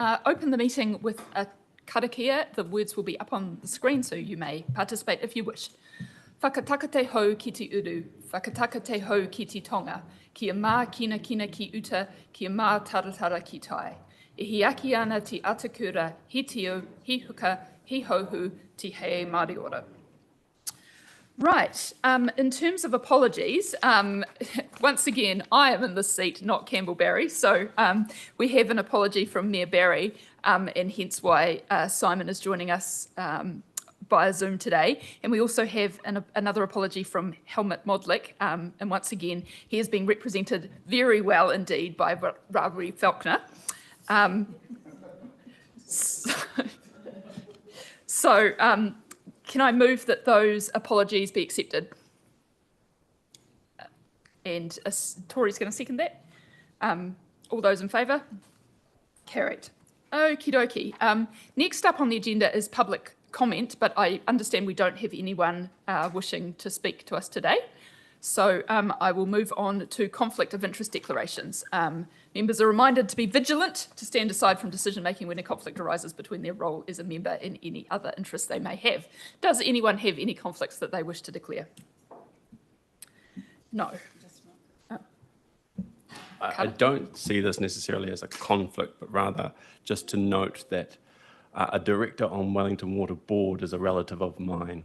open the meeting with a karakia. The words will be up on the screen, so you may participate if you wish. Whakataka te hou ki te uru, whakataka te hou ki te tonga, kia mā kina kina ki uta, kia mā taratara ki tai. E hi aki ana te atakura, hi tio, hi huka, hi hohu, te hei Māori ora. Right, in terms of apologies, once again, I am in this seat, not Campbell Barry, so we have an apology from Mayor Barry, and hence why Simon is joining us via Zoom today. And we also have another apology from Helmut Modlik, and once again, he is being represented very well indeed by Raguri Falkner. Can I move that those apologies be accepted? And Tori's going to second that. All those in favour? Carried. Okie dokie. Next up on the agenda is public comment, but I understand we don't have anyone wishing to speak to us today. So I will move on to conflict of interest declarations. Members are reminded to be vigilant, to stand aside from decision-making when a conflict arises between their role as a member and any other interests they may have. Does anyone have any conflicts that they wish to declare? No. I don't see this necessarily as a conflict, but rather just to note that a director on Wellington Water Board is a relative of mine,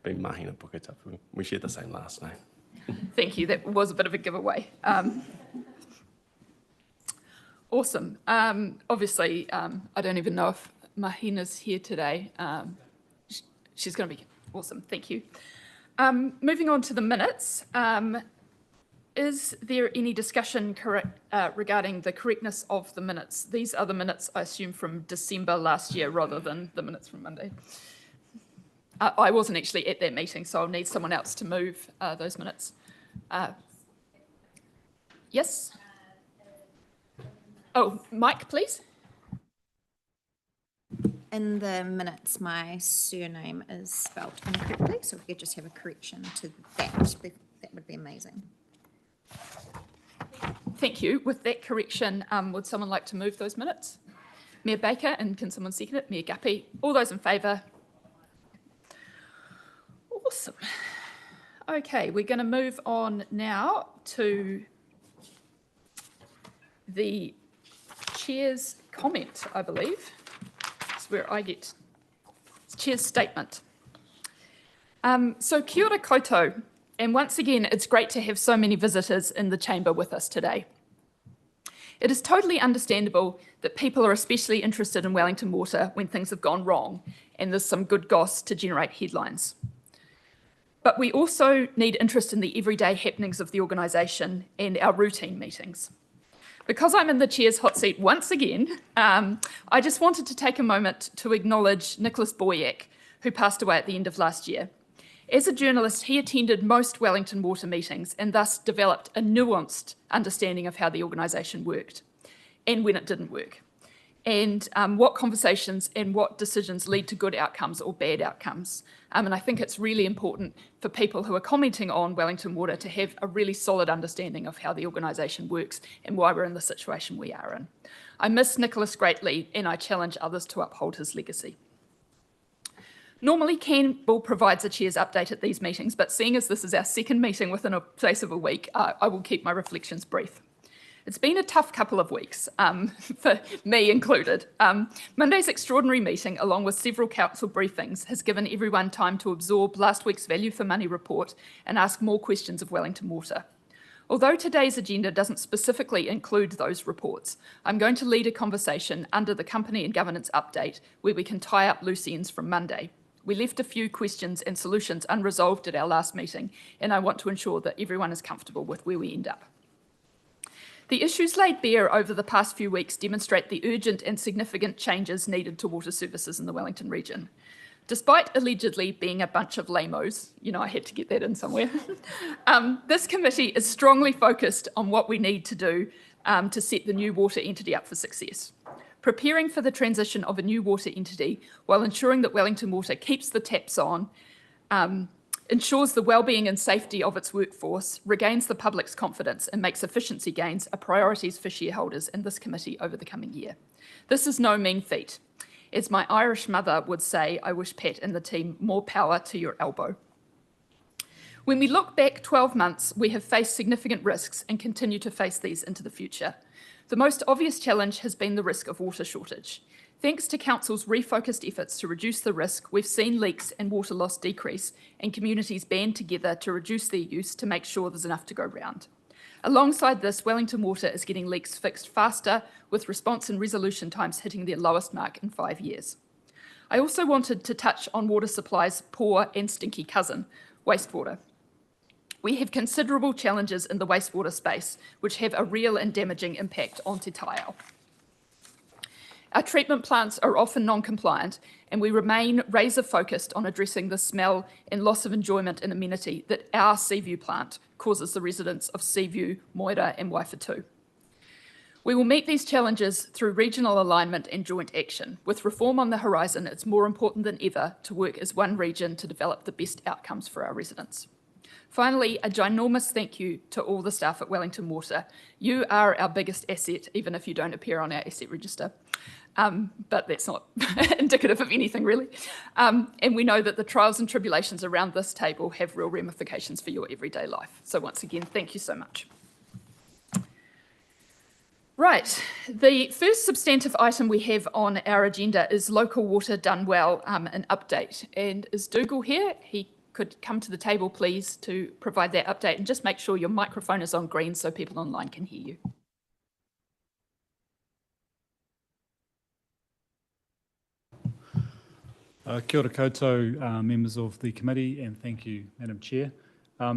being Mahina Puketapu. We share the same last name. Thank you. That was a bit of a giveaway. Awesome. Obviously, I don't even know if Mahina's here today. She's going to be awesome. Thank you. Moving on to the minutes. Is there any discussion regarding the correctness of the minutes? These are the minutes, I assume, from December last year rather than the minutes from Monday. I wasn't actually at that meeting, so I'll need someone else to move those minutes. Yes? Oh, Mike, please. In the minutes, my surname is spelled incorrectly, so if we could just have a correction to that, that would be amazing. Thank you. With that correction, would someone like to move those minutes? Mayor Baker, and can someone second it? Mayor Guppy. All those in favour? Awesome. Okay, we're going to move on now to the Chair's comment, I believe. It's where I get Chair's statement. So kia ora koutou. And once again, it's great to have so many visitors in the chamber with us today. It is totally understandable that people are especially interested in Wellington Water when things have gone wrong and there's some good goss to generate headlines. But we also need interest in the everyday happenings of the organisation and our routine meetings. Because I'm in the Chair's hot seat once again, I just wanted to take a moment to acknowledge Nicholas Boyack, who passed away at the end of last year. As a journalist, he attended most Wellington Water meetings and thus developed a nuanced understanding of how the organisation worked and when it didn't work, and what conversations and what decisions lead to good outcomes or bad outcomes. And I think it's really important for people who are commenting on Wellington Water to have a really solid understanding of how the organisation works and why we're in the situation we are in. I miss Nicholas greatly, and I challenge others to uphold his legacy. Normally, Campbell provides a Chair's update at these meetings, but seeing as this is our second meeting within a space of a week, I will keep my reflections brief. It's been a tough couple of weeks, for me included. Monday's extraordinary meeting, along with several council briefings, has given everyone time to absorb last week's value for money report and ask more questions of Wellington Water. Although today's agenda doesn't specifically include those reports, I'm going to lead a conversation under the company and governance update where we can tie up loose ends from Monday. We left a few questions and solutions unresolved at our last meeting, and I want to ensure that everyone is comfortable with where we end up. The issues laid bare over the past few weeks demonstrate the urgent and significant changes needed to water services in the Wellington region. Despite allegedly being a bunch of lamos, you know, I had to get that in somewhere, this committee is strongly focused on what we need to do to set the new water entity up for success. Preparing for the transition of a new water entity while ensuring that Wellington Water keeps the taps on, ensures the well-being and safety of its workforce, regains the public's confidence and makes efficiency gains are priorities for shareholders in this committee over the coming year. This is no mean feat. As my Irish mother would say, I wish Pat and the team more power to your elbow. When we look back 12 months, we have faced significant risks and continue to face these into the future. The most obvious challenge has been the risk of water shortage. Thanks to Council's refocused efforts to reduce the risk, we've seen leaks and water loss decrease, and communities band together to reduce their use to make sure there's enough to go round. Alongside this, Wellington Water is getting leaks fixed faster, with response and resolution times hitting their lowest mark in 5 years. I also wanted to touch on water supply's poor and stinky cousin, wastewater. We have considerable challenges in the wastewater space, which have a real and damaging impact on Te Taiao. Our treatment plants are often non-compliant, and we remain razor-focused on addressing the smell and loss of enjoyment and amenity that our Seaview plant causes the residents of Seaview, Moira and Waifatu. We will meet these challenges through regional alignment and joint action. With reform on the horizon, it's more important than ever to work as one region to develop the best outcomes for our residents. Finally, a ginormous thank you to all the staff at Wellington Water. You are our biggest asset, even if you don't appear on our asset register. But that's not indicative of anything, really. And we know that the trials and tribulations around this table have real ramifications for your everyday life. So once again, thank you so much. Right, the first substantive item we have on our agenda is Local Water Done Well, an update. And is Dougal here? He could come to the table, please, to provide that update, and just make sure your microphone is on green so people online can hear you. Kia ora koutou, members of the committee, and thank you, Madam Chair.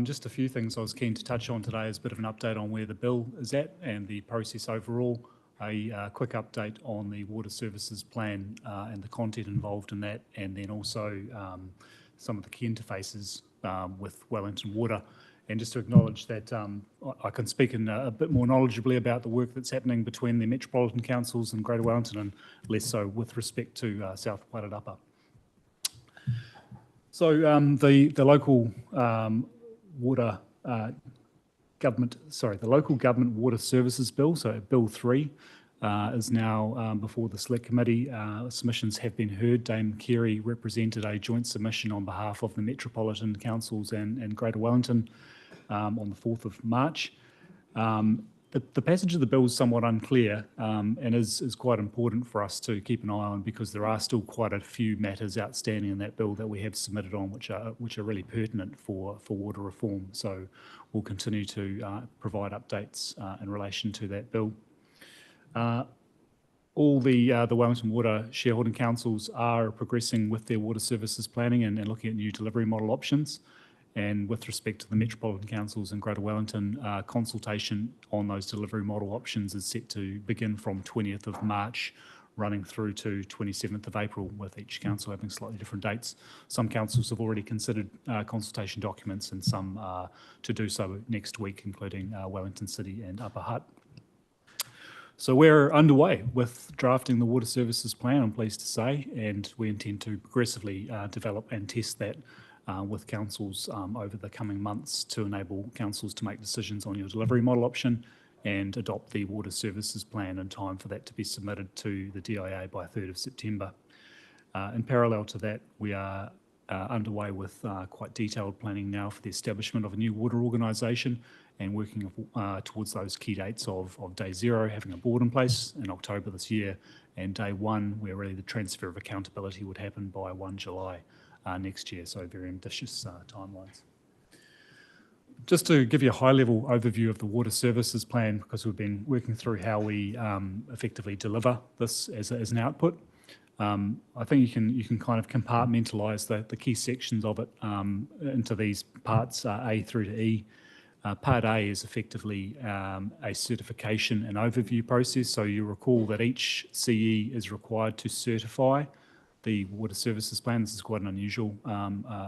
Just a few things I was keen to touch on today as a bit of an update on where the bill is at and the process overall, a quick update on the water services plan and the content involved in that, and then also some of the key interfaces with Wellington Water. And just to acknowledge that I can speak in a bit more knowledgeably about the work that's happening between the Metropolitan Councils and Greater Wellington, and less so with respect to South Wairarapa. So the local water the Local Government Water Services Bill, so Bill 3, is now before the Select Committee. Submissions have been heard. Dame Carey represented a joint submission on behalf of the Metropolitan Councils and Greater Wellington on the 4th of March. The passage of the bill is somewhat unclear and is quite important for us to keep an eye on, because there are still quite a few matters outstanding in that bill that we have submitted on which are really pertinent for water reform. So we'll continue to provide updates in relation to that bill. All the Wellington Water shareholding councils are progressing with their water services planning and looking at new delivery model options. And with respect to the Metropolitan Councils and Greater Wellington, consultation on those delivery model options is set to begin from 20th of March, running through to 27th of April, with each council having slightly different dates. Some councils have already considered consultation documents, and some to do so next week, including Wellington City and Upper Hutt. So we're underway with drafting the water services plan, I'm pleased to say, and we intend to progressively develop and test that with councils over the coming months to enable councils to make decisions on your delivery model option and adopt the water services plan in time for that to be submitted to the DIA by 3rd of September. In parallel to that, we are underway with quite detailed planning now for the establishment of a new water organisation and working towards those key dates of day 0, having a board in place in October this year, and day 1, where really the transfer of accountability would happen by 1 July next year, so very ambitious timelines. Just to give you a high-level overview of the water services plan, because we've been working through how we effectively deliver this as an output. I think you can kind of compartmentalise the key sections of it into these parts A through to E. Part A is effectively a certification and overview process. So you recall that each CE is required to certify the water services plan. This is quite an unusual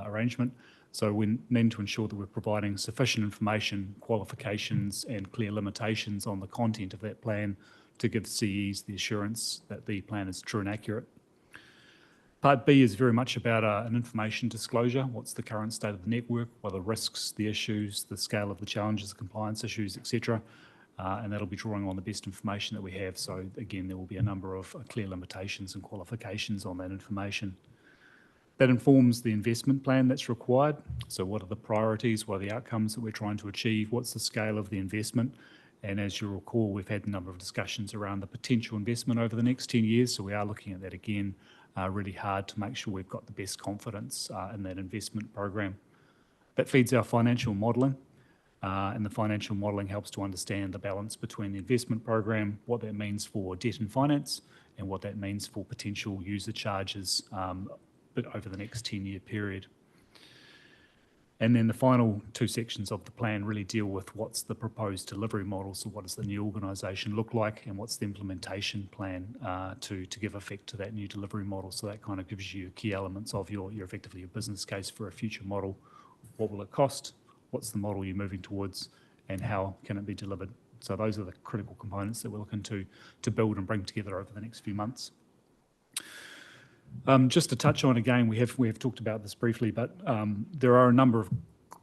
arrangement. So we need to ensure that we're providing sufficient information, qualifications and clear limitations on the content of that plan to give CEs the assurance that the plan is true and accurate. Part B is very much about an information disclosure. What's the current state of the network? What are the risks, the issues, the scale of the challenges, the compliance issues, etc. and that'll be drawing on the best information that we have. So again, there will be a number of clear limitations and qualifications on that information. That informs the investment plan that's required. So what are the priorities, what are the outcomes that we're trying to achieve, what's the scale of the investment? And as you recall, we've had a number of discussions around the potential investment over the next 10 years. So we are looking at that again, really hard to make sure we've got the best confidence in that investment program. That feeds our financial modelling, and the financial modelling helps to understand the balance between the investment program, what that means for debt and finance, and what that means for potential user charges but over the next 10-year period. And then the final two sections of the plan really deal with what's the proposed delivery model, so what does the new organisation look like, and what's the implementation plan to give effect to that new delivery model. So that kind of gives you key elements of your effectively your business case for a future model. What will it cost? What's the model you're moving towards, and how can it be delivered? So those are the critical components that we're looking to build and bring together over the next few months. Just to touch on again, we have talked about this briefly, but there are a number of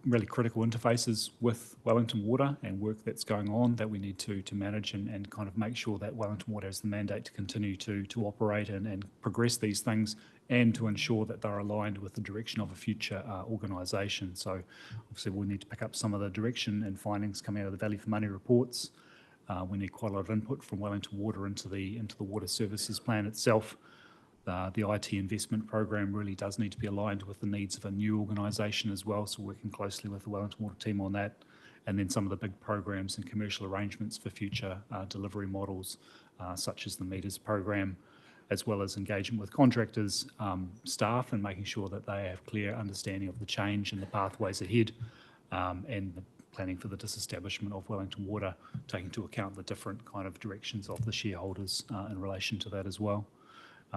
really critical interfaces with Wellington Water and work that's going on that we need to manage and kind of make sure that Wellington Water has the mandate to continue to operate and progress these things, and to ensure that they're aligned with the direction of a future organisation. So obviously we'll need to pick up some of the direction and findings coming out of the Value for Money reports. We need quite a lot of input from Wellington Water into the water services plan itself. The IT investment program really does need to be aligned with the needs of a new organisation as well, so working closely with the Wellington Water team on that. And then some of the big programs and commercial arrangements for future delivery models, such as the meters program, as well as engagement with contractors, staff, and making sure that they have clear understanding of the change and the pathways ahead, and the planning for the disestablishment of Wellington Water, taking into account the different kind of directions of the shareholders in relation to that as well.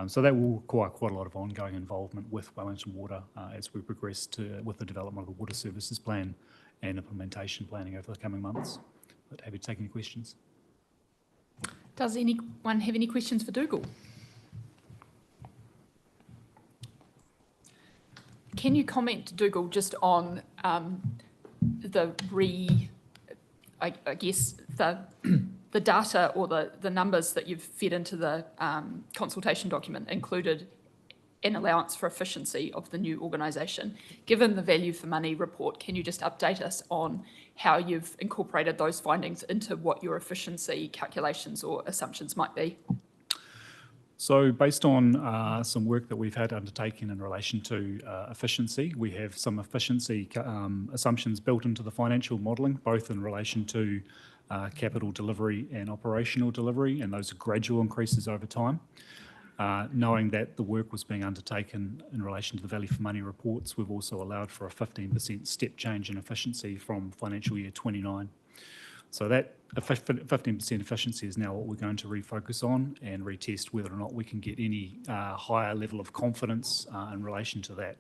So that will require quite a lot of ongoing involvement with Wellington Water as we progress with the development of the water services plan and implementation planning over the coming months. But happy to take any questions. Does anyone have any questions for Dougal? Can you comment, Dougal, just on the data or the numbers that you've fed into the consultation document included an allowance for efficiency of the new organisation. Given the Value for Money report, can you just update us on how you've incorporated those findings into what your efficiency calculations or assumptions might be? So based on some work that we've had undertaken in relation to efficiency, we have some efficiency assumptions built into the financial modelling, both in relation to capital delivery and operational delivery, and those are gradual increases over time. Knowing that the work was being undertaken in relation to the Value for Money reports, we've also allowed for a 15% step change in efficiency from financial year 29. So that 15% efficiency is now what we're going to refocus on and retest whether or not we can get any higher level of confidence in relation to that.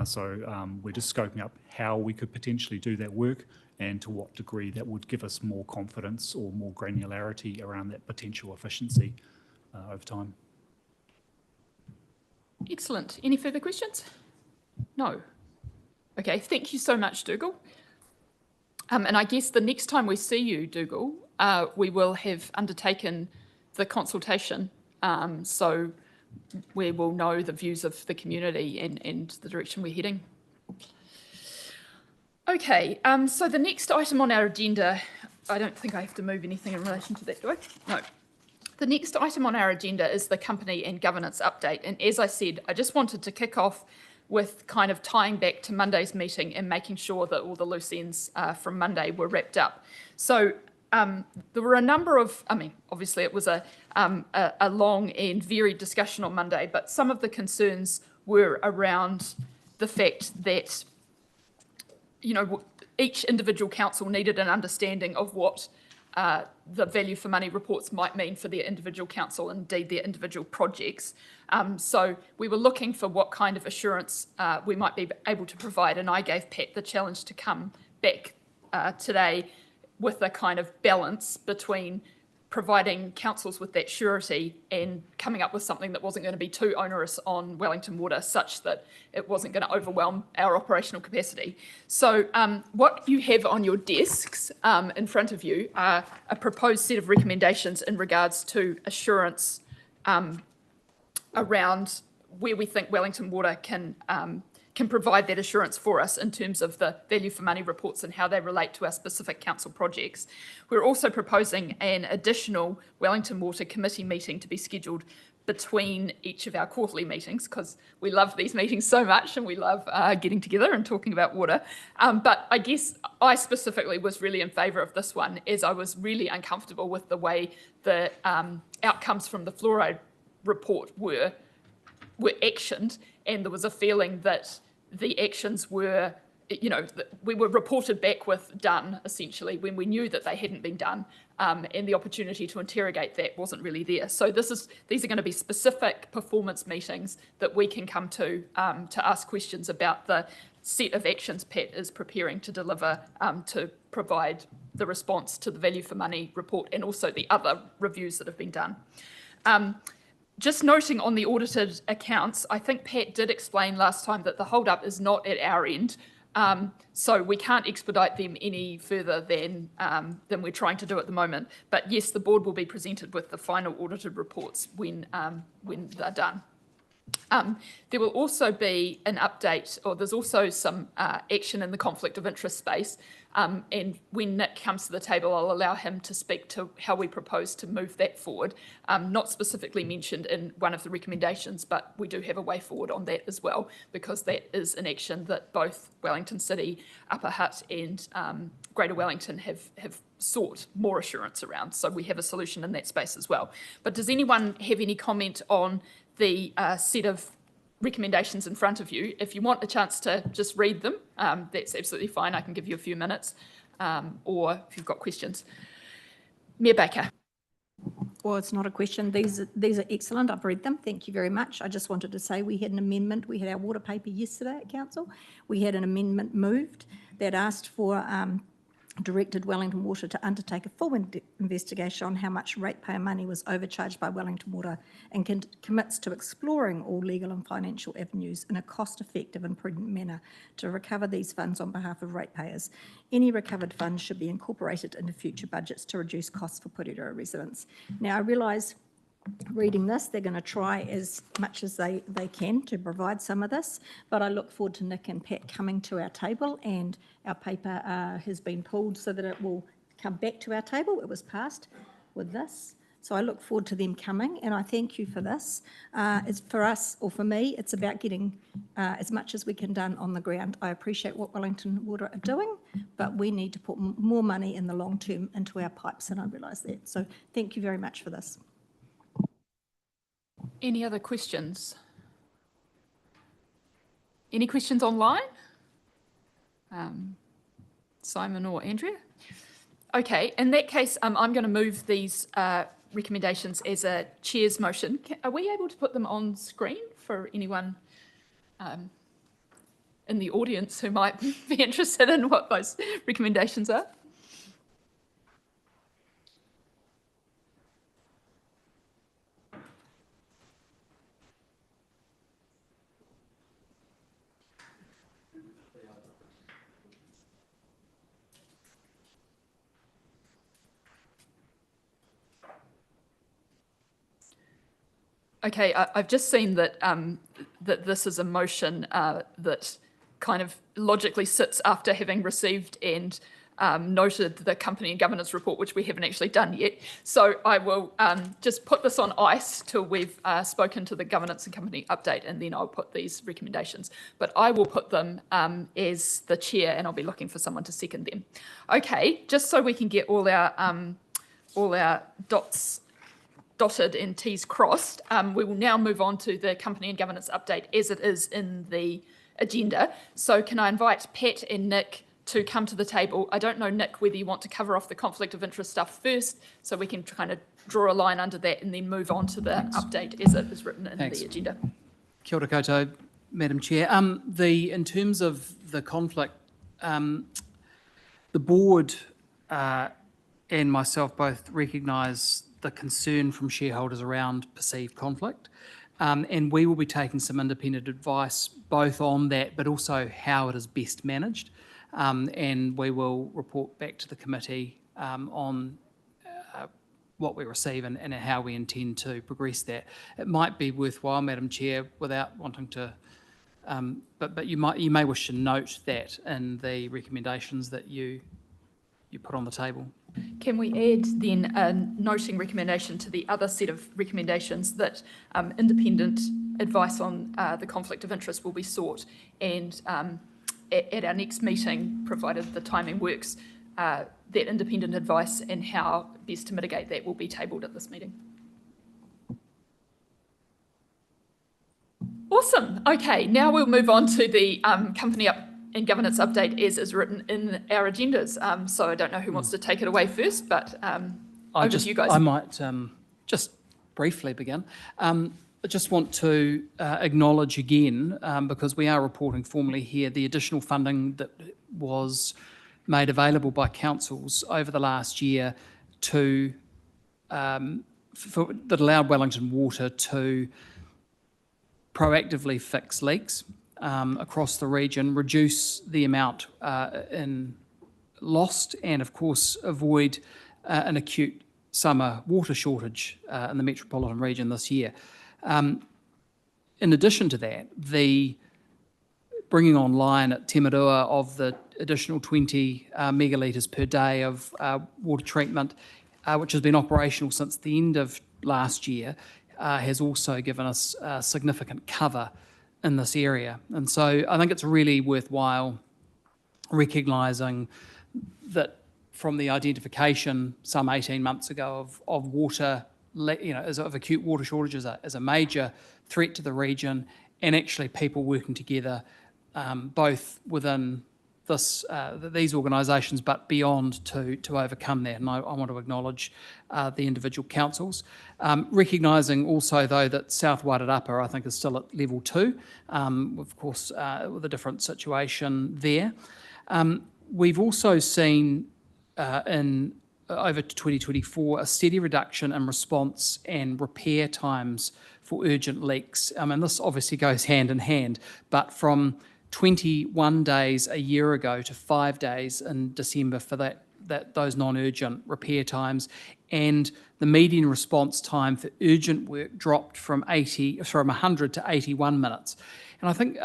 So we're just scoping up how we could potentially do that work and to what degree that would give us more confidence or more granularity around that potential efficiency over time. Excellent. Any further questions? No. Okay, thank you so much, Dougal. And I guess the next time we see you, Dougal, we will have undertaken the consultation, so we will know the views of the community and the direction we're heading. Okay, so the next item on our agenda, I don't think I have to move anything in relation to that, do I? No. The next item on our agenda is the company and governance update. And as I said, I just wanted to kick off with kind of tying back to Monday's meeting and making sure that all the loose ends from Monday were wrapped up. So there were a number of, obviously it was a long and varied discussion on Monday, but some of the concerns were around the fact that, each individual council needed an understanding of what the Value for Money reports might mean for their individual council, indeed their individual projects. So we were looking for what kind of assurance we might be able to provide, and I gave Pat the challenge to come back today with a kind of balance between providing councils with that surety and coming up with something that wasn't going to be too onerous on Wellington Water, such that it wasn't going to overwhelm our operational capacity. So what you have on your desks in front of you are a proposed set of recommendations in regards to assurance around where we think Wellington Water can provide that assurance for us in terms of the value for money reports and how they relate to our specific council projects. We're also proposing an additional Wellington Water committee meeting to be scheduled between each of our quarterly meetings, because we love these meetings so much and we love getting together and talking about water. But I guess I specifically was really in favour of this one, as I was really uncomfortable with the way the outcomes from the fluoride report were actioned, and there was a feeling that the actions were, we were reported back with done, essentially, when we knew that they hadn't been done, and the opportunity to interrogate that wasn't really there. So these are going to be specific performance meetings that we can come to ask questions about the set of actions Pat is preparing to deliver to provide the response to the value for money report and also the other reviews that have been done. Just noting on the audited accounts, I think Pat did explain last time that the hold-up is not at our end, so we can't expedite them any further than we're trying to do at the moment. But yes, the board will be presented with the final audited reports when they're done. There will also be an update, or there's also some action in the conflict of interest space. And when Nick comes to the table, I'll allow him to speak to how we propose to move that forward. Not specifically mentioned in one of the recommendations, but we do have a way forward on that as well, because that is an action that both Wellington City, Upper Hutt and Greater Wellington have sought more assurance around. So we have a solution in that space as well. But does anyone have any comment on the set of recommendations in front of you? If you want a chance to just read them, that's absolutely fine. I can give you a few minutes, or if you've got questions. Mayor Baker. Well, it's not a question. These are excellent. I've read them. Thank you very much. I just wanted to say we had an amendment. We had our water paper yesterday at council. We had an amendment moved that asked for directed Wellington Water to undertake a full investigation on how much ratepayer money was overcharged by Wellington Water, and commits to exploring all legal and financial avenues in a cost-effective and prudent manner to recover these funds on behalf of ratepayers. Any recovered funds should be incorporated into future budgets to reduce costs for Porirua residents. Now, I realise reading this, they're going to try as much as they can to provide some of this, but I look forward to Nick and Pat coming to our table, and our paper has been pulled so that it will come back to our table. It was passed with this. So I look forward to them coming, and I thank you for this. It's for us, or for me, it's about getting as much as we can done on the ground. I appreciate what Wellington Water are doing, but we need to put more money in the long term into our pipes, and I realise that. So thank you very much for this. Any other questions? Any questions online? Simon or Andrea? Okay, in that case, I'm going to move these recommendations as a chair's motion. Are we able to put them on screen for anyone in the audience who might be interested in what those recommendations are? Okay, I've just seen that that this is a motion that kind of logically sits after having received and noted the company and governance report, which we haven't actually done yet. So I will just put this on ice till we've spoken to the governance and company update, and then I'll put these recommendations. But I will put them as the chair, and I'll be looking for someone to second them. Okay, just so we can get all our dots dotted and T's crossed, we will now move on to the company and governance update as it is in the agenda. So can I invite Pat and Nick to come to the table? I don't know, Nick, whether you want to cover off the conflict of interest stuff first, so we can kind of draw a line under that and then move on to the update as it is written in the agenda. Kia ora koutou, Madam Chair. In terms of the conflict, the board and myself both recognise the concern from shareholders around perceived conflict. And we will be taking some independent advice both on that, but also how it is best managed. And we will report back to the committee on what we receive and how we intend to progress that. It might be worthwhile, Madam Chair, without wanting to, but you may wish to note that in the recommendations that you put on the table. Can we add then a noting recommendation to the other set of recommendations that independent advice on the conflict of interest will be sought, and at our next meeting, provided the timing works, that independent advice and how best to mitigate that will be tabled at this meeting. Awesome. Okay, now we'll move on to the company and governance update as is written in our agendas. So I don't know who wants to take it away first, but over to you guys. I might just briefly begin. I just want to acknowledge again, because we are reporting formally here, the additional funding that was made available by councils over the last year to that allowed Wellington Water to proactively fix leaks across the region, reduce the amount in lost, and of course avoid an acute summer water shortage in the metropolitan region this year. In addition to that, the bringing online at Temarua of the additional 20 megalitres per day of water treatment, which has been operational since the end of last year, has also given us significant cover in this area. And so I think it's really worthwhile recognising that from the identification some 18 months ago of water, of acute water shortages as a major threat to the region, and actually people working together both within these organisations but beyond to overcome that. And I want to acknowledge the individual councils. Recognising also though that South Wairarapa I think is still at level 2, of course with a different situation there. We've also seen in over to 2024 a steady reduction in response and repair times for urgent leaks. I mean, this obviously goes hand in hand, but from 21 days a year ago to 5 days in December for those non-urgent repair times, and the median response time for urgent work dropped from 100 to 81 minutes. And I think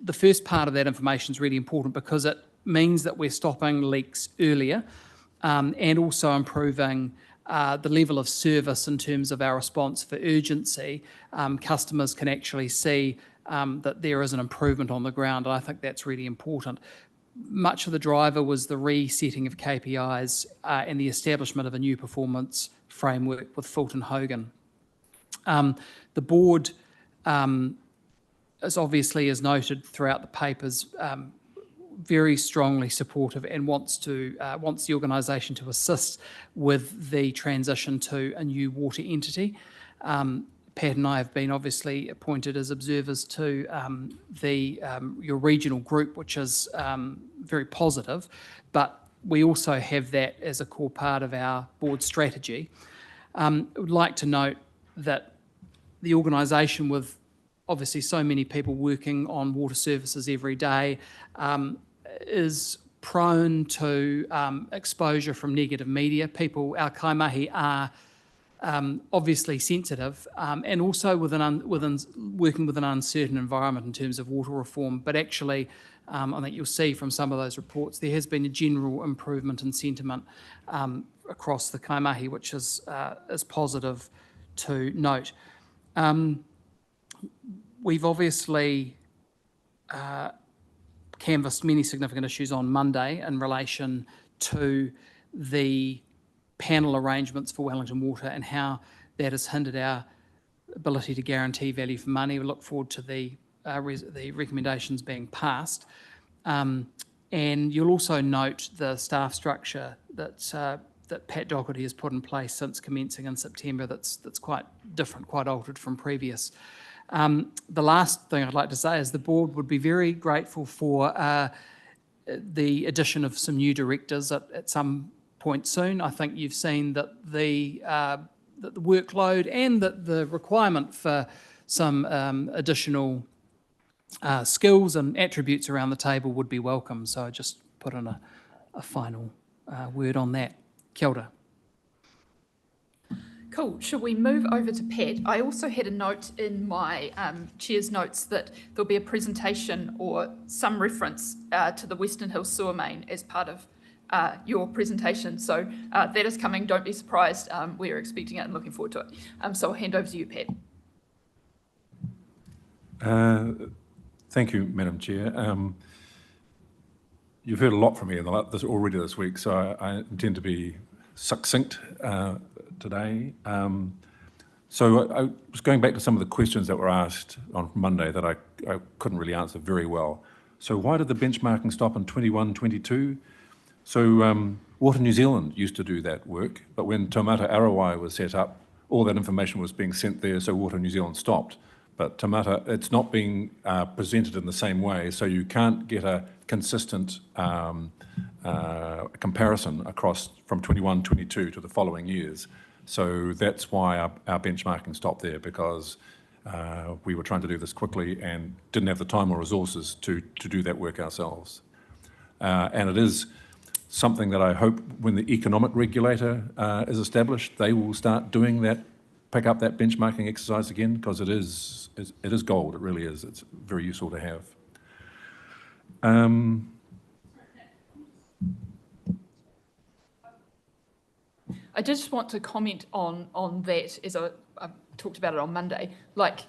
the first part of that information is really important because it means that we're stopping leaks earlier and also improving the level of service in terms of our response for urgency. Customers can actually see that there is an improvement on the ground, and I think that's really important. Much of the driver was the resetting of KPIs and the establishment of a new performance framework with Fulton Hogan. The board, as obviously is noted throughout the papers, very strongly supportive and wants the organisation to assist with the transition to a new water entity. Pat and I have been obviously appointed as observers to your regional group, which is very positive, but we also have that as a core part of our board strategy. I would like to note that the organisation, with obviously so many people working on water services every day, is prone to exposure from negative media. Our kaimahi are obviously sensitive, and also working with an uncertain environment in terms of water reform. But actually, I think you'll see from some of those reports, there has been a general improvement in sentiment across the kaimahi, which is positive to note. We've obviously canvassed many significant issues on Monday in relation to the panel arrangements for Wellington Water and how that has hindered our ability to guarantee value for money. We look forward to the recommendations being passed. And you'll also note the staff structure that Pat Doherty has put in place since commencing in September that's quite different, quite altered from previous. The last thing I'd like to say is the board would be very grateful for the addition of some new directors at some point soon. I think you've seen that the workload and that the requirement for some additional skills and attributes around the table would be welcome. So I just put in a final word on that. Kia ora. Cool. Should we move over to Pat? I also had a note in my chair's notes that there'll be a presentation or some reference to the Western Hills sewer main as part of your presentation. So that is coming. Don't be surprised. We're expecting it and looking forward to it. So I'll hand over to you, Pat. Thank you, Madam Chair. You've heard a lot from me already this week, so I intend to be succinct today. So I was going back to some of the questions that were asked on Monday that I couldn't really answer very well. So why did the benchmarking stop in 21-22? So Water New Zealand used to do that work, but when Taumata Arawai was set up, all that information was being sent there, so Water New Zealand stopped. But Taumata, it's not being presented in the same way, so you can't get a consistent comparison across from 21-22 to the following years. So that's why our benchmarking stopped there, because we were trying to do this quickly and didn't have the time or resources to do that work ourselves. And it is something that I hope when the economic regulator is established, they will start doing that, pick up that benchmarking exercise again, because it is gold, it really is. It's very useful to have. I just want to comment on that, as I talked about it on Monday. Like,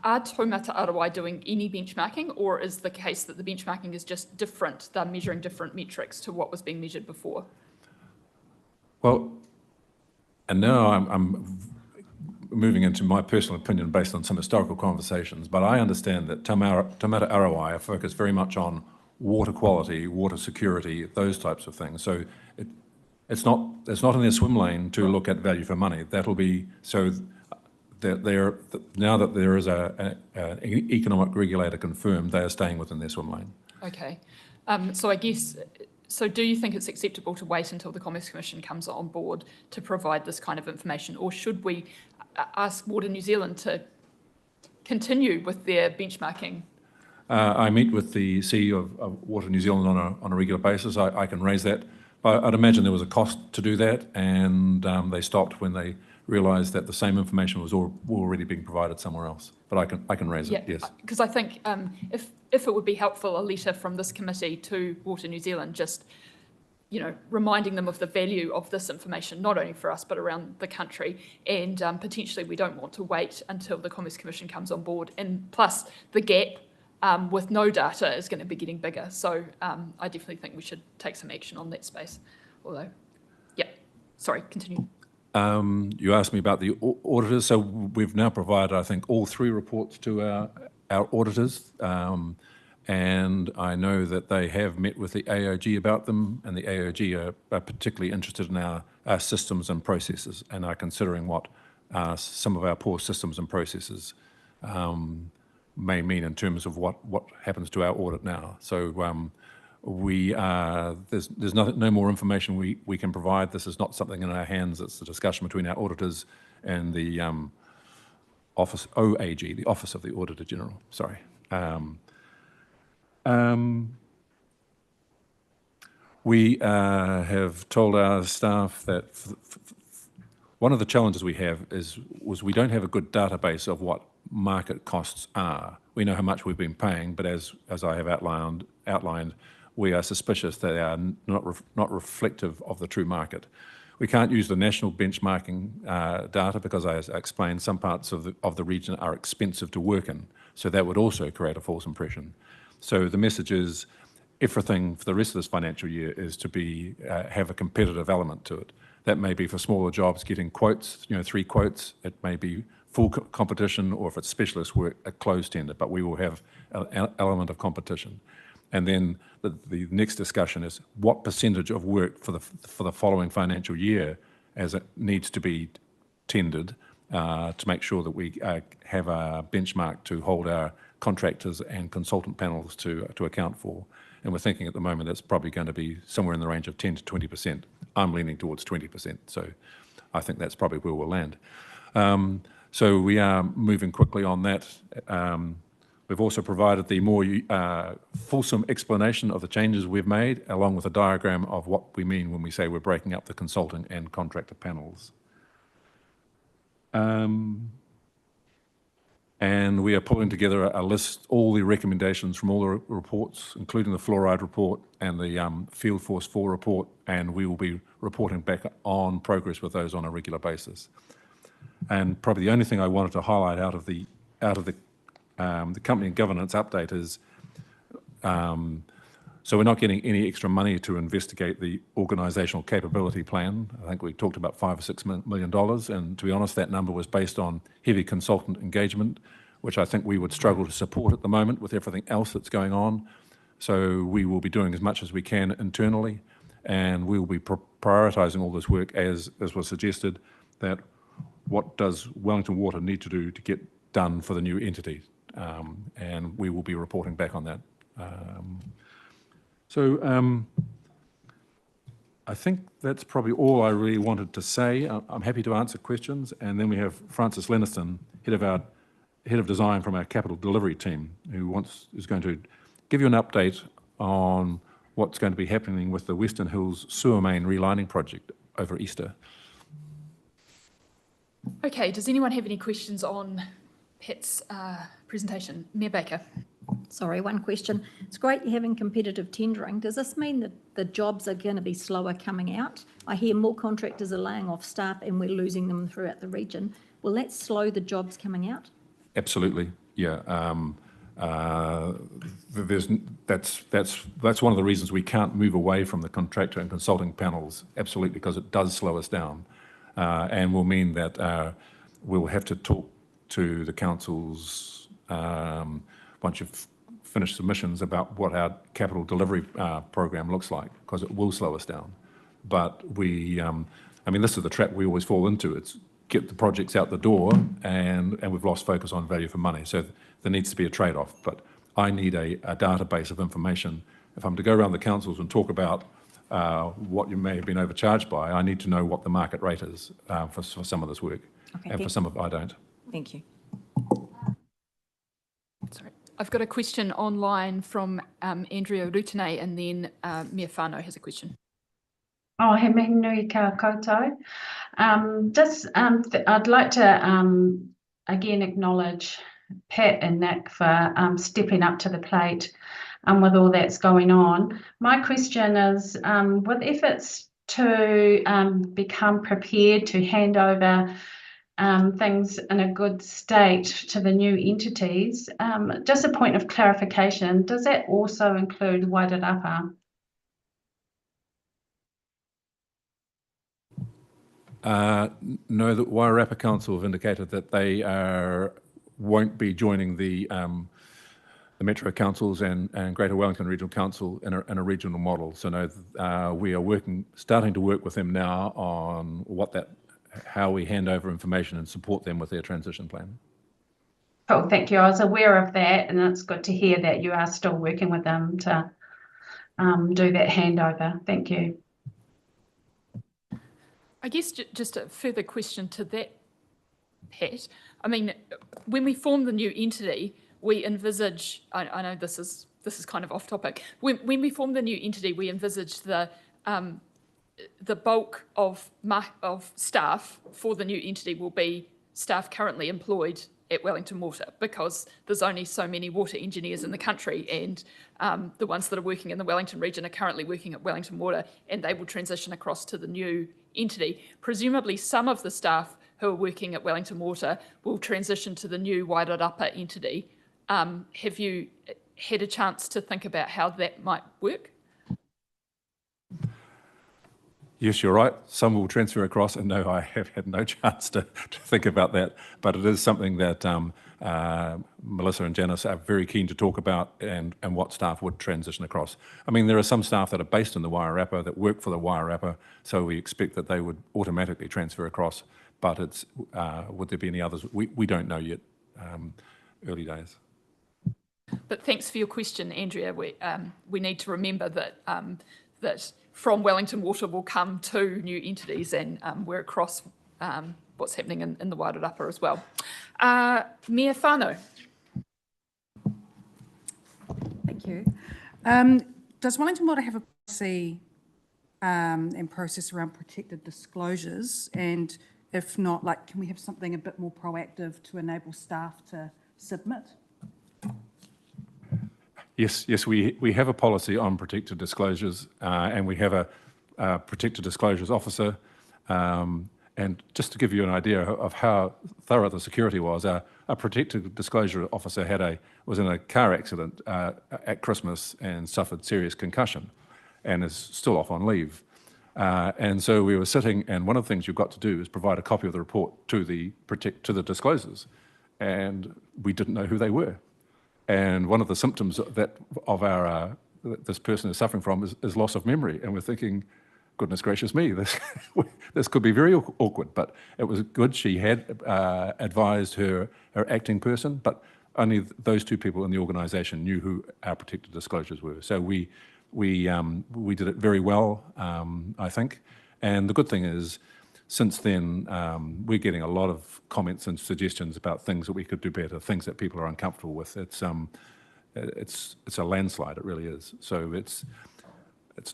are Taumata Arawai doing any benchmarking, or is the case that the benchmarking is just different? They're measuring different metrics to what was being measured before? Well, and now I'm moving into my personal opinion based on some historical conversations, but I understand that Taumata Arawai are focused very much on water quality, water security, those types of things. So it's not in their swim lane to look at value for money. That'll be so that now that there is an economic regulator confirmed, they are staying within their swim lane. Okay. So I guess, so do you think it's acceptable to wait until the Commerce Commission comes on board to provide this kind of information, or should we ask Water New Zealand to continue with their benchmarking? I meet with the CEO of Water New Zealand on a regular basis. I can raise that. I'd imagine there was a cost to do that, and they stopped when they realised that the same information was already being provided somewhere else. But I can raise it, yes. Because I think if it would be helpful, a letter from this committee to Water New Zealand, just reminding them of the value of this information, not only for us but around the country, and potentially we don't want to wait until the Commerce Commission comes on board, and plus the gap with no data is going to be getting bigger. So I definitely think we should take some action on that space. Although, sorry, continue. You asked me about the auditors. So we've now provided, I think, all 3 reports to our auditors. And I know that they have met with the AOG about them, and the AOG are particularly interested in our systems and processes, and are considering what some of our poor systems and processes may mean in terms of what happens to our audit now. So there's no more information we can provide. This is not something in our hands. It's a discussion between our auditors and the Office OAG, the Office of the Auditor General. Sorry. We have told our staff that one of the challenges we have was we don't have a good database of what market costs are. We know how much we've been paying, but as I have outlined, we are suspicious that they are not reflective of the true market. We can't use the national benchmarking data because, as I explained, some parts of the region are expensive to work in, so that would also create a false impression. So the message is everything for the rest of this financial year is to have a competitive element to it. That may be for smaller jobs getting quotes, 3 quotes. It may be full competition, or if it's specialist work, a closed tender, but we will have an element of competition. And then the next discussion is what percentage of work for the following financial year as it needs to be tendered to make sure that we have a benchmark to hold our contractors and consultant panels to account for. And we're thinking at the moment that's probably going to be somewhere in the range of 10 to 20% I'm leaning towards 20%. So I think that's probably where we'll land. So we are moving quickly on that. We've also provided the more fulsome explanation of the changes we've made, along with a diagram of what we mean when we say we're breaking up the consulting and contractor panels. And we are pulling together a list, all the recommendations from all the reports, including the fluoride report and the Field Force 4 report, and we will be reporting back on progress with those on a regular basis. And probably the only thing I wanted to highlight out of the company and governance update is, so we're not getting any extra money to investigate the organisational capability plan. I think we talked about $5 or $6 million, and to be honest, that number was based on heavy consultant engagement, which I think we would struggle to support at the moment with everything else that's going on. So we will be doing as much as we can internally, and we will be prioritising all this work as was suggested, that what does Wellington Water need to do to get done for the new entity, and we will be reporting back on that. So I think that's probably all I really wanted to say. I'm happy to answer questions, and then we have Francis Lenniston, head of design from our capital delivery team, who is going to give you an update on what's going to be happening with the Western Hills sewer main relining project over Easter. Okay, does anyone have any questions on Pat's presentation? Mayor Baker. Sorry, one question. It's great you're having competitive tendering. Does this mean that the jobs are going to be slower coming out? I hear more contractors are laying off staff and we're losing them throughout the region. Will that slow the jobs coming out? Absolutely, yeah. That's one of the reasons we can't move away from the contractor and consulting panels, absolutely, because it does slow us down, and will mean that we'll have to talk to the councils once you've finished submissions about what our capital delivery program looks like, because it will slow us down. But I mean, this is the trap we always fall into. It's get the projects out the door, and we've lost focus on value for money. So there needs to be a trade-off. But I need a database of information. If I'm to go around the councils and talk about what you may have been overcharged by, I need to know what the market rate is for some of this work, and for some of it I don't. Thank you. Sorry. I've got a question online from Andrea Rutene, and then Mia Whānau has a question. Oh, he mihi nui kia koutou. I'd like to again acknowledge Pat and Nick for stepping up to the plate with all that's going on. My question is, with efforts to become prepared to hand over things in a good state to the new entities, just a point of clarification, does that also include Wairarapa? No, the Wairarapa Council have indicated that they won't be joining the Metro Councils and Greater Wellington Regional Council in a regional model. So no, we are starting to work with them now on how we hand over information and support them with their transition plan. Cool, thank you. I was aware of that, and it's good to hear that you are still working with them to do that handover. Thank you. I guess just a further question to that, Pat. I mean, when we form the new entity, we envisage, I know this is kind of off topic, when we form the new entity, we envisage the bulk of staff for the new entity will be staff currently employed at Wellington Water, because there's only so many water engineers in the country, and the ones that are working in the Wellington region are currently working at Wellington Water, and they will transition across to the new entity. Presumably some of the staff who are working at Wellington Water will transition to the new Wairarapa entity. Have you had a chance to think about how that might work? Yes, you're right. Some will transfer across, and no, I have had no chance to think about that. But it is something that Melissa and Janice are very keen to talk about, and what staff would transition across. I mean, there are some staff that are based in the Wairarapa that work for the Wairarapa, so we expect that they would automatically transfer across. But it's would there be any others? We don't know yet. Early days. But thanks for your question, Andrea. We need to remember that that from Wellington Water will come to new entities, and we're across what's happening in the Wairarapa as well. Mayor Whānau. Thank you. Does Wellington Water have a policy and process around protected disclosures? And if not, like, can we have something a bit more proactive to enable staff to submit? Yes, we have a policy on protected disclosures, and we have a protected disclosures officer. And just to give you an idea of how thorough the security was, our protected disclosure officer was in a car accident at Christmas and suffered serious concussion, and is still off on leave. And so we were sitting, and one of the things you've got to do is provide a copy of the report to the disclosures, and we didn't know who they were. And one of the symptoms that this person is suffering from is loss of memory, and we're thinking, goodness gracious me, this could be very awkward. But it was good. She had advised her acting person, but only those two people in the organisation knew who our protected disclosures were. So we did it very well, I think. And the good thing is, since then, we're getting a lot of comments and suggestions about things that we could do better, things that people are uncomfortable with. It's a landslide, it really is. So it's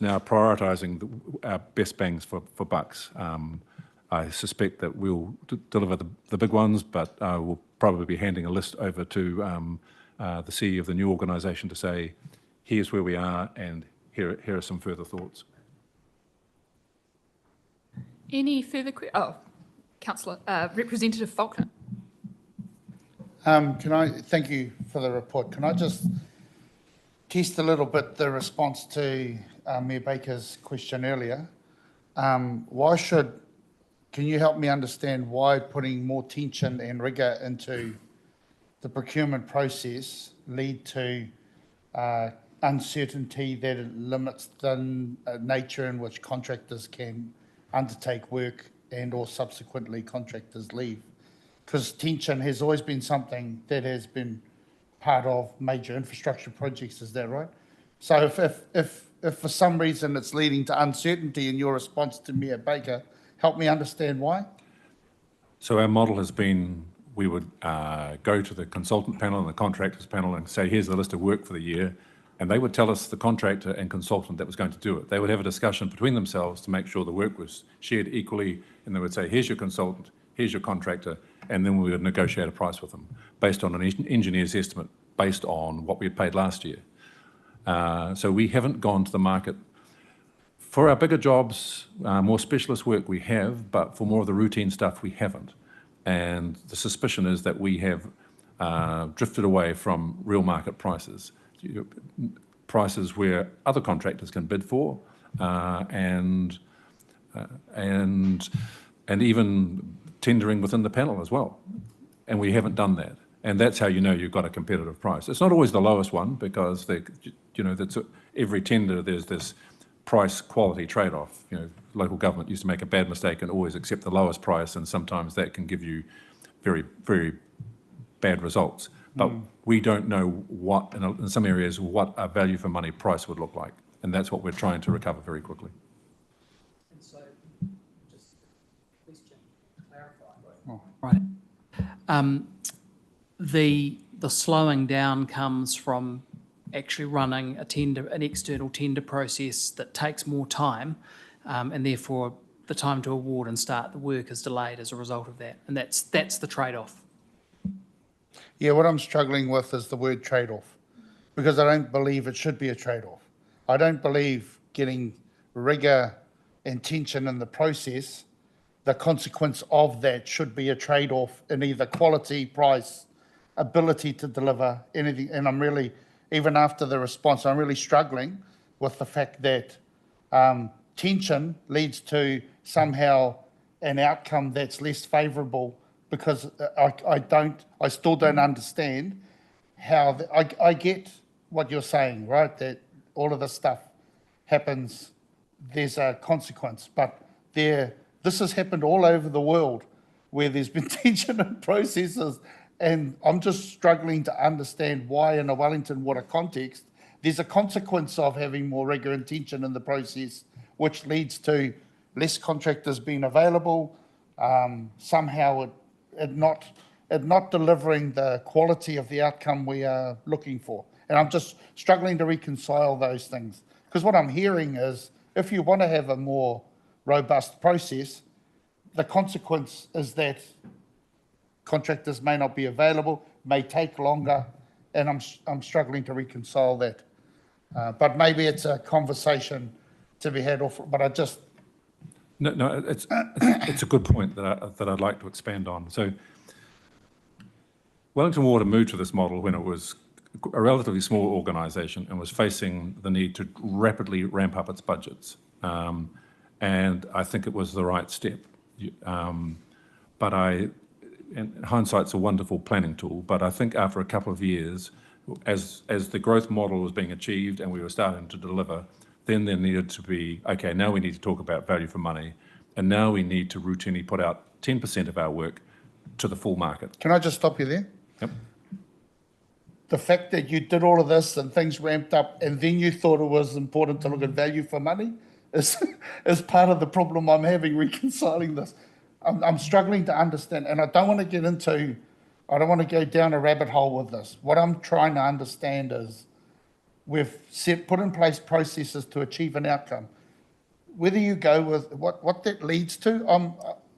now prioritising our best bangs for bucks. I suspect that we'll deliver the big ones, but we'll probably be handing a list over to the CEO of the new organisation to say, here's where we are, and here are some further thoughts. Any further questions? Oh, Councillor, Representative Faulkner. Thank you for the report. Can I just test a little bit the response to Mayor Baker's question earlier? Can you help me understand why putting more tension and rigour into the procurement process lead to uncertainty that it limits the nature in which contractors can undertake work and or subsequently contractors leave? Because tension has always been something that has been part of major infrastructure projects, is that right? So if for some reason it's leading to uncertainty in your response to Mayor Baker, help me understand why. So our model has been, we would go to the consultant panel and the contractors panel and say, here's the list of work for the year. And they would tell us the contractor and consultant that was going to do it. They would have a discussion between themselves to make sure the work was shared equally. And they would say, here's your consultant, here's your contractor. And then we would negotiate a price with them based on an engineer's estimate, based on what we had paid last year. So we haven't gone to the market. For our bigger jobs, more specialist work we have, but for more of the routine stuff we haven't. And the suspicion is that we have drifted away from real market prices. Prices where other contractors can bid for, and even tendering within the panel as well. And we haven't done that. And that's how you know you've got a competitive price. It's not always the lowest one, because that's every tender there's this price quality trade-off. Local government used to make a bad mistake and always accept the lowest price, and sometimes that can give you very, very bad results. But we don't know what, in some areas, what a value for money price would look like. And that's what we're trying to recover very quickly. And so, just a question to clarify. Right. The slowing down comes from actually running an external tender process that takes more time, and therefore the time to award and start the work is delayed as a result of that. And that's the trade-off. Yeah, what I'm struggling with is the word trade-off, because I don't believe it should be a trade-off. I don't believe getting rigour and tension in the process, the consequence of that should be a trade-off in either quality, price, ability to deliver anything. And I'm really, even after the response, I'm really struggling with the fact that tension leads to somehow an outcome that's less favourable, because I still don't understand how, I get what you're saying, right? That all of this stuff happens, there's a consequence, but this has happened all over the world where there's been tension in processes, and I'm just struggling to understand why in a Wellington Water context, there's a consequence of having more rigor and tension in the process, which leads to less contractors being available, somehow it not delivering the quality of the outcome we are looking for. And I'm just struggling to reconcile those things. Because what I'm hearing is, if you want to have a more robust process, the consequence is that contractors may not be available, may take longer, and I'm struggling to reconcile that. But maybe it's a conversation to be had off, but I just... No, it's a good point that I'd like to expand on. So Wellington Water moved to this model when it was a relatively small organisation and was facing the need to rapidly ramp up its budgets. And I think it was the right step. And hindsight's a wonderful planning tool, but I think after a couple of years, as the growth model was being achieved and we were starting to deliver, then there needed to be, okay, now we need to talk about value for money, and now we need to routinely put out 10% of our work to the full market. Can I just stop you there? Yep. The fact that you did all of this and things ramped up and then you thought it was important to look at value for money is part of the problem I'm having reconciling this. I'm struggling to understand, and I don't want to go down a rabbit hole with this. What I'm trying to understand is we've put in place processes to achieve an outcome. Whether you go with what that leads to,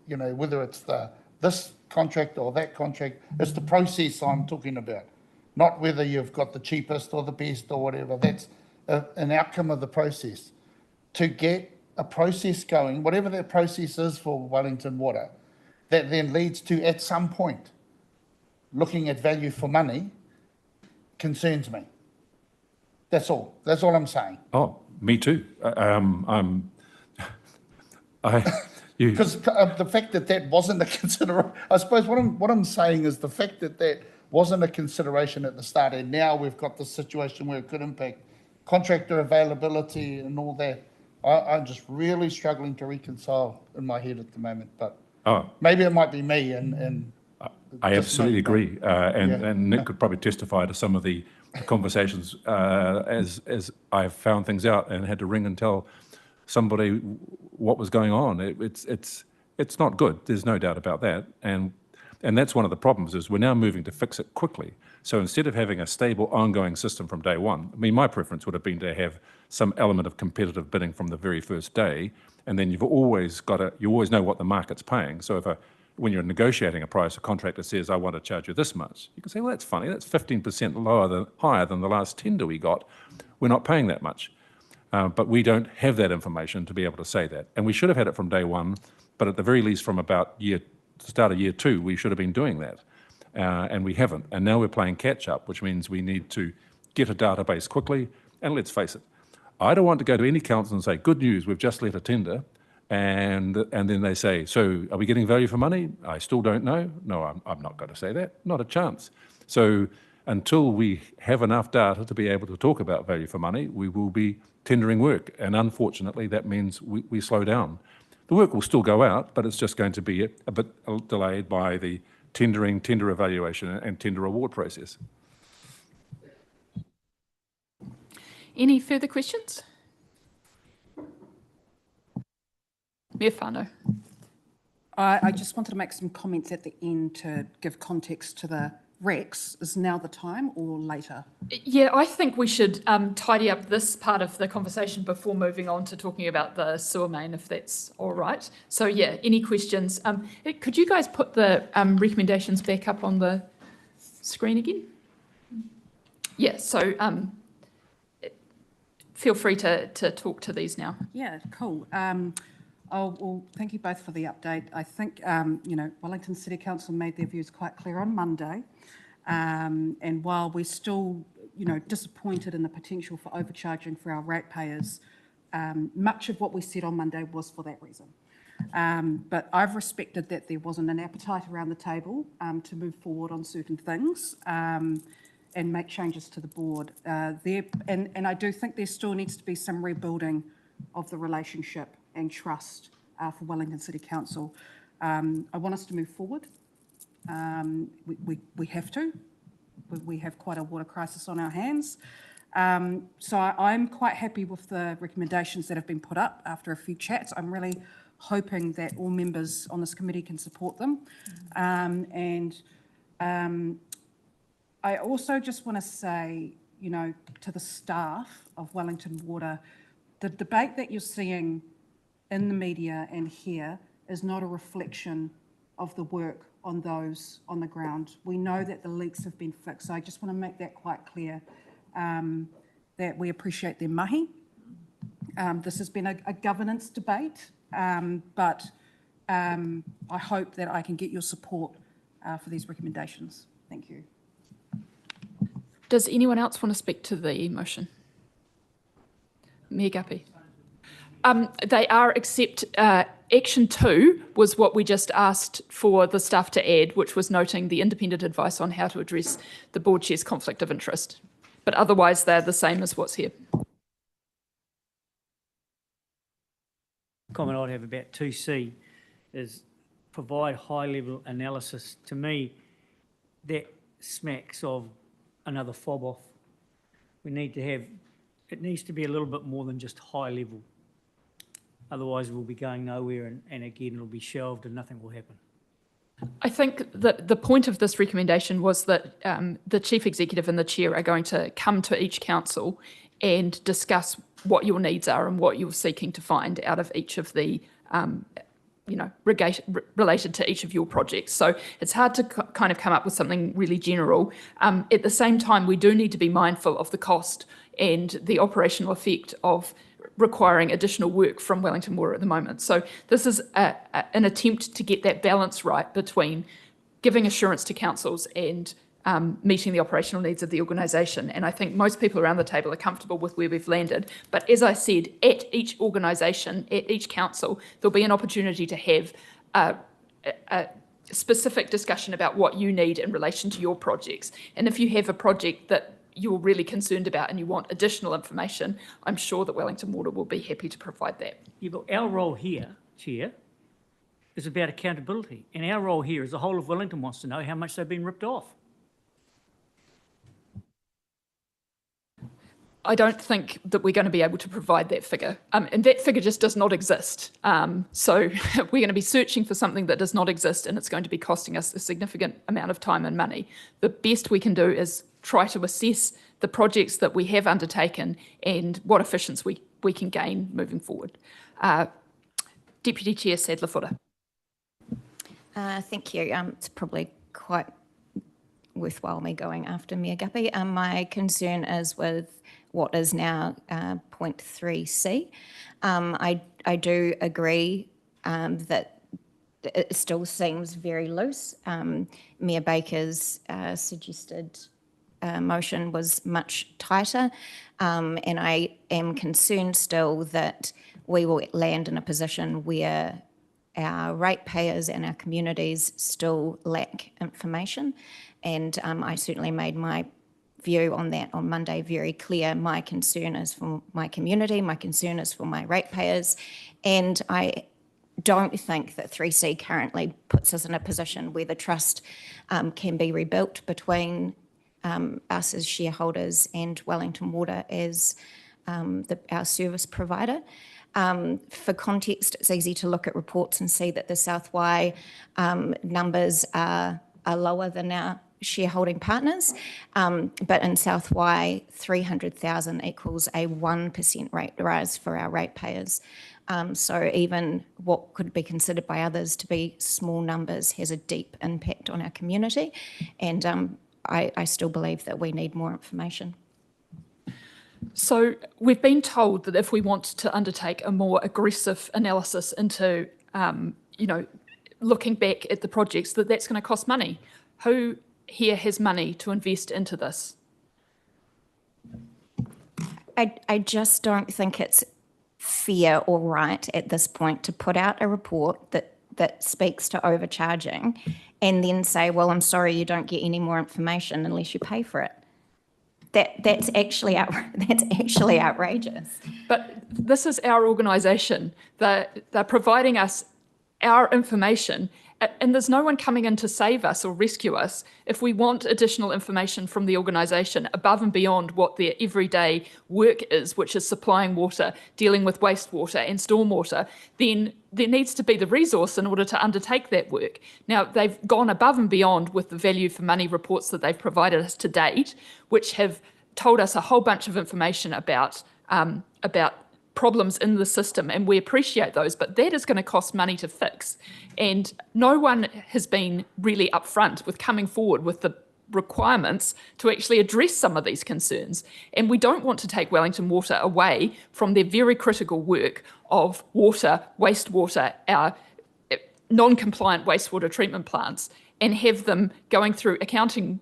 whether it's this contract or that contract, it's the process I'm talking about, not whether you've got the cheapest or the best or whatever. That's an outcome of the process. To get a process going, whatever that process is for Wellington Water, that then leads to, at some point, looking at value for money, concerns me. That's all. That's all I'm saying. Oh, me too. Because the fact that wasn't a consideration, I suppose what I'm saying is the fact that wasn't a consideration at the start, and now we've got the situation where it could impact contractor availability and all that. I'm just really struggling to reconcile in my head at the moment, but maybe it might be me. And I absolutely agree, and Nick could probably testify to some of the conversations as I've found things out and had to ring and tell somebody what was going on. It's not good. There's no doubt about that, and that's one of the problems is we're now moving to fix it quickly. So instead of having a stable, ongoing system from day one, I mean, my preference would have been to have some element of competitive bidding from the very first day, and then you always know what the market's paying. So when you're negotiating a price, a contractor says, I want to charge you this much. You can say, well, that's funny. That's 15% higher than the last tender we got. We're not paying that much. But we don't have that information to be able to say that. And we should have had it from day one, but at the very least from about the start of year 2, we should have been doing that. And we haven't. And now we're playing catch up, which means we need to get a database quickly. And let's face it, I don't want to go to any council and say, good news, we've just let a tender. And then they say, so are we getting value for money? I still don't know. No, I'm not going to say that. Not a chance. So until we have enough data to be able to talk about value for money, we will be tendering work. And unfortunately, that means we slow down. The work will still go out, but it's just going to be a bit delayed by the tender evaluation and tender award process. Any further questions? Mayor Whānau. I just wanted to make some comments at the end to give context to the Rex. Is now the time or later? Yeah, I think we should tidy up this part of the conversation before moving on to talking about the sewer main, if that's all right. So yeah, any questions? Could you guys put the recommendations back up on the screen again? Yeah, so feel free to talk to these now. Yeah, cool. Well, thank you both for the update. I think, Wellington City Council made their views quite clear on Monday. And while we're still, disappointed in the potential for overcharging for our ratepayers, much of what we said on Monday was for that reason. But I've respected that there wasn't an appetite around the table to move forward on certain things and make changes to the board. And I do think there still needs to be some rebuilding of the relationship and trust for Wellington City Council. I want us to move forward. We have to. We have quite a water crisis on our hands. So I'm quite happy with the recommendations that have been put up after a few chats. I'm really hoping that all members on this committee can support them. I also just want to say, you know, to the staff of Wellington Water, the debate that you're seeing in the media and here is not a reflection of the work on those on the ground. We know that the leaks have been fixed. So I just want to make that quite clear, that we appreciate their mahi. This has been a governance debate, but I hope that I can get your support for these recommendations. Thank you. Does anyone else want to speak to the motion? Mayor Guppy. They are, except action 2 was what we just asked for the staff to add, which was noting the independent advice on how to address the board chair's conflict of interest. But otherwise, they're the same as what's here. Comment I'd have about 2C is provide high-level analysis. To me, that smacks of another fob off. We need to have, it needs to be a little bit more than just high level. Otherwise we'll be going nowhere and again it'll be shelved and nothing will happen. I think that the point of this recommendation was that the chief executive and the chair are going to come to each council and discuss what your needs are and what you're seeking to find out of each of the related to each of your projects. So it's hard to kind of come up with something really general. At the same time, we do need to be mindful of the cost and the operational effect of requiring additional work from Wellington Water at the moment. So this is an attempt to get that balance right between giving assurance to councils and meeting the operational needs of the organisation. And I think most people around the table are comfortable with where we've landed. But as I said, at each organisation, at each council, there'll be an opportunity to have a specific discussion about what you need in relation to your projects. And if you have a project that you're really concerned about and you want additional information, I'm sure that Wellington Water will be happy to provide that. Yeah, but our role here, Chair, is about accountability. And our role here is the whole of Wellington wants to know how much they've been ripped off. I don't think that we're going to be able to provide that figure. And that figure just does not exist. So we're going to be searching for something that does not exist, and it's going to be costing us a significant amount of time and money. The best we can do is try to assess the projects that we have undertaken and what efficiency we can gain moving forward. Deputy Chair Sadler-Footer. Thank you. It's probably quite worthwhile me going after Mayor Guppy. My concern is with what is now point 3C. I do agree that it still seems very loose. Mayor Baker's suggested motion was much tighter, and I am concerned still that we will land in a position where our ratepayers and our communities still lack information. And I certainly made my view on that on Monday very clear. My concern is for my community, my concern is for my ratepayers, and I don't think that 3C currently puts us in a position where the trust can be rebuilt between us as shareholders and Wellington Water as our service provider. For context, it's easy to look at reports and see that the South Wye numbers are lower than our shareholding partners, but in South Wye, 300,000 equals a 1% rate rise for our ratepayers. So even what could be considered by others to be small numbers has a deep impact on our community, and I still believe that we need more information. So we've been told that if we want to undertake a more aggressive analysis into, looking back at the projects, that's going to cost money. Who here has money to invest into this? I just don't think it's fair or right at this point to put out a report that speaks to overcharging and then say, well, I'm sorry, you don't get any more information unless you pay for it. That's actually outrageous. But this is our organisation. They're providing us our information, and there's no one coming in to save us or rescue us. If we want additional information from the organisation above and beyond what their everyday work is, which is supplying water, dealing with wastewater and stormwater, then there needs to be the resource in order to undertake that work. Now, they've gone above and beyond with the value for money reports that they've provided us to date, which have told us a whole bunch of information about problems in the system, and we appreciate those, but that is going to cost money to fix. And no one has been really upfront with coming forward with the requirements to actually address some of these concerns. And we don't want to take Wellington Water away from their very critical work of water, wastewater, our non-compliant wastewater treatment plants, and have them going through accounting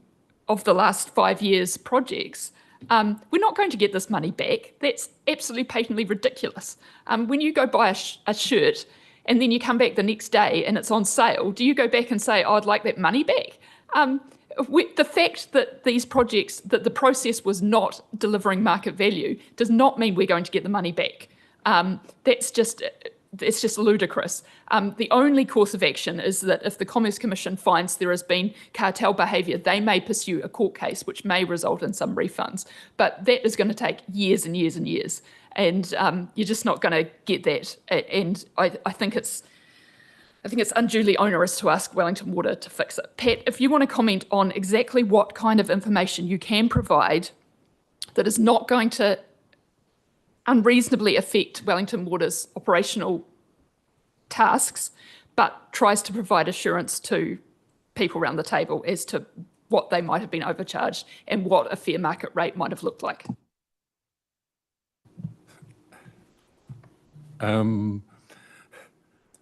of the last 5 years' projects. We're not going to get this money back. That's absolutely patently ridiculous. When you go buy a shirt and then you come back the next day and it's on sale, do you go back and say, oh, I'd like that money back? The fact that these projects, that the process was not delivering market value does not mean we're going to get the money back. It's just ludicrous. The only course of action is that if the Commerce Commission finds there has been cartel behaviour, they may pursue a court case, which may result in some refunds. But that is going to take years and years and years, and you're just not going to get that. And I think it's unduly onerous to ask Wellington Water to fix it. Pat, if you want to comment on exactly what kind of information you can provide that is not going to unreasonably affect Wellington Water's operational tasks, but tries to provide assurance to people around the table as to what they might have been overcharged and what a fair market rate might have looked like.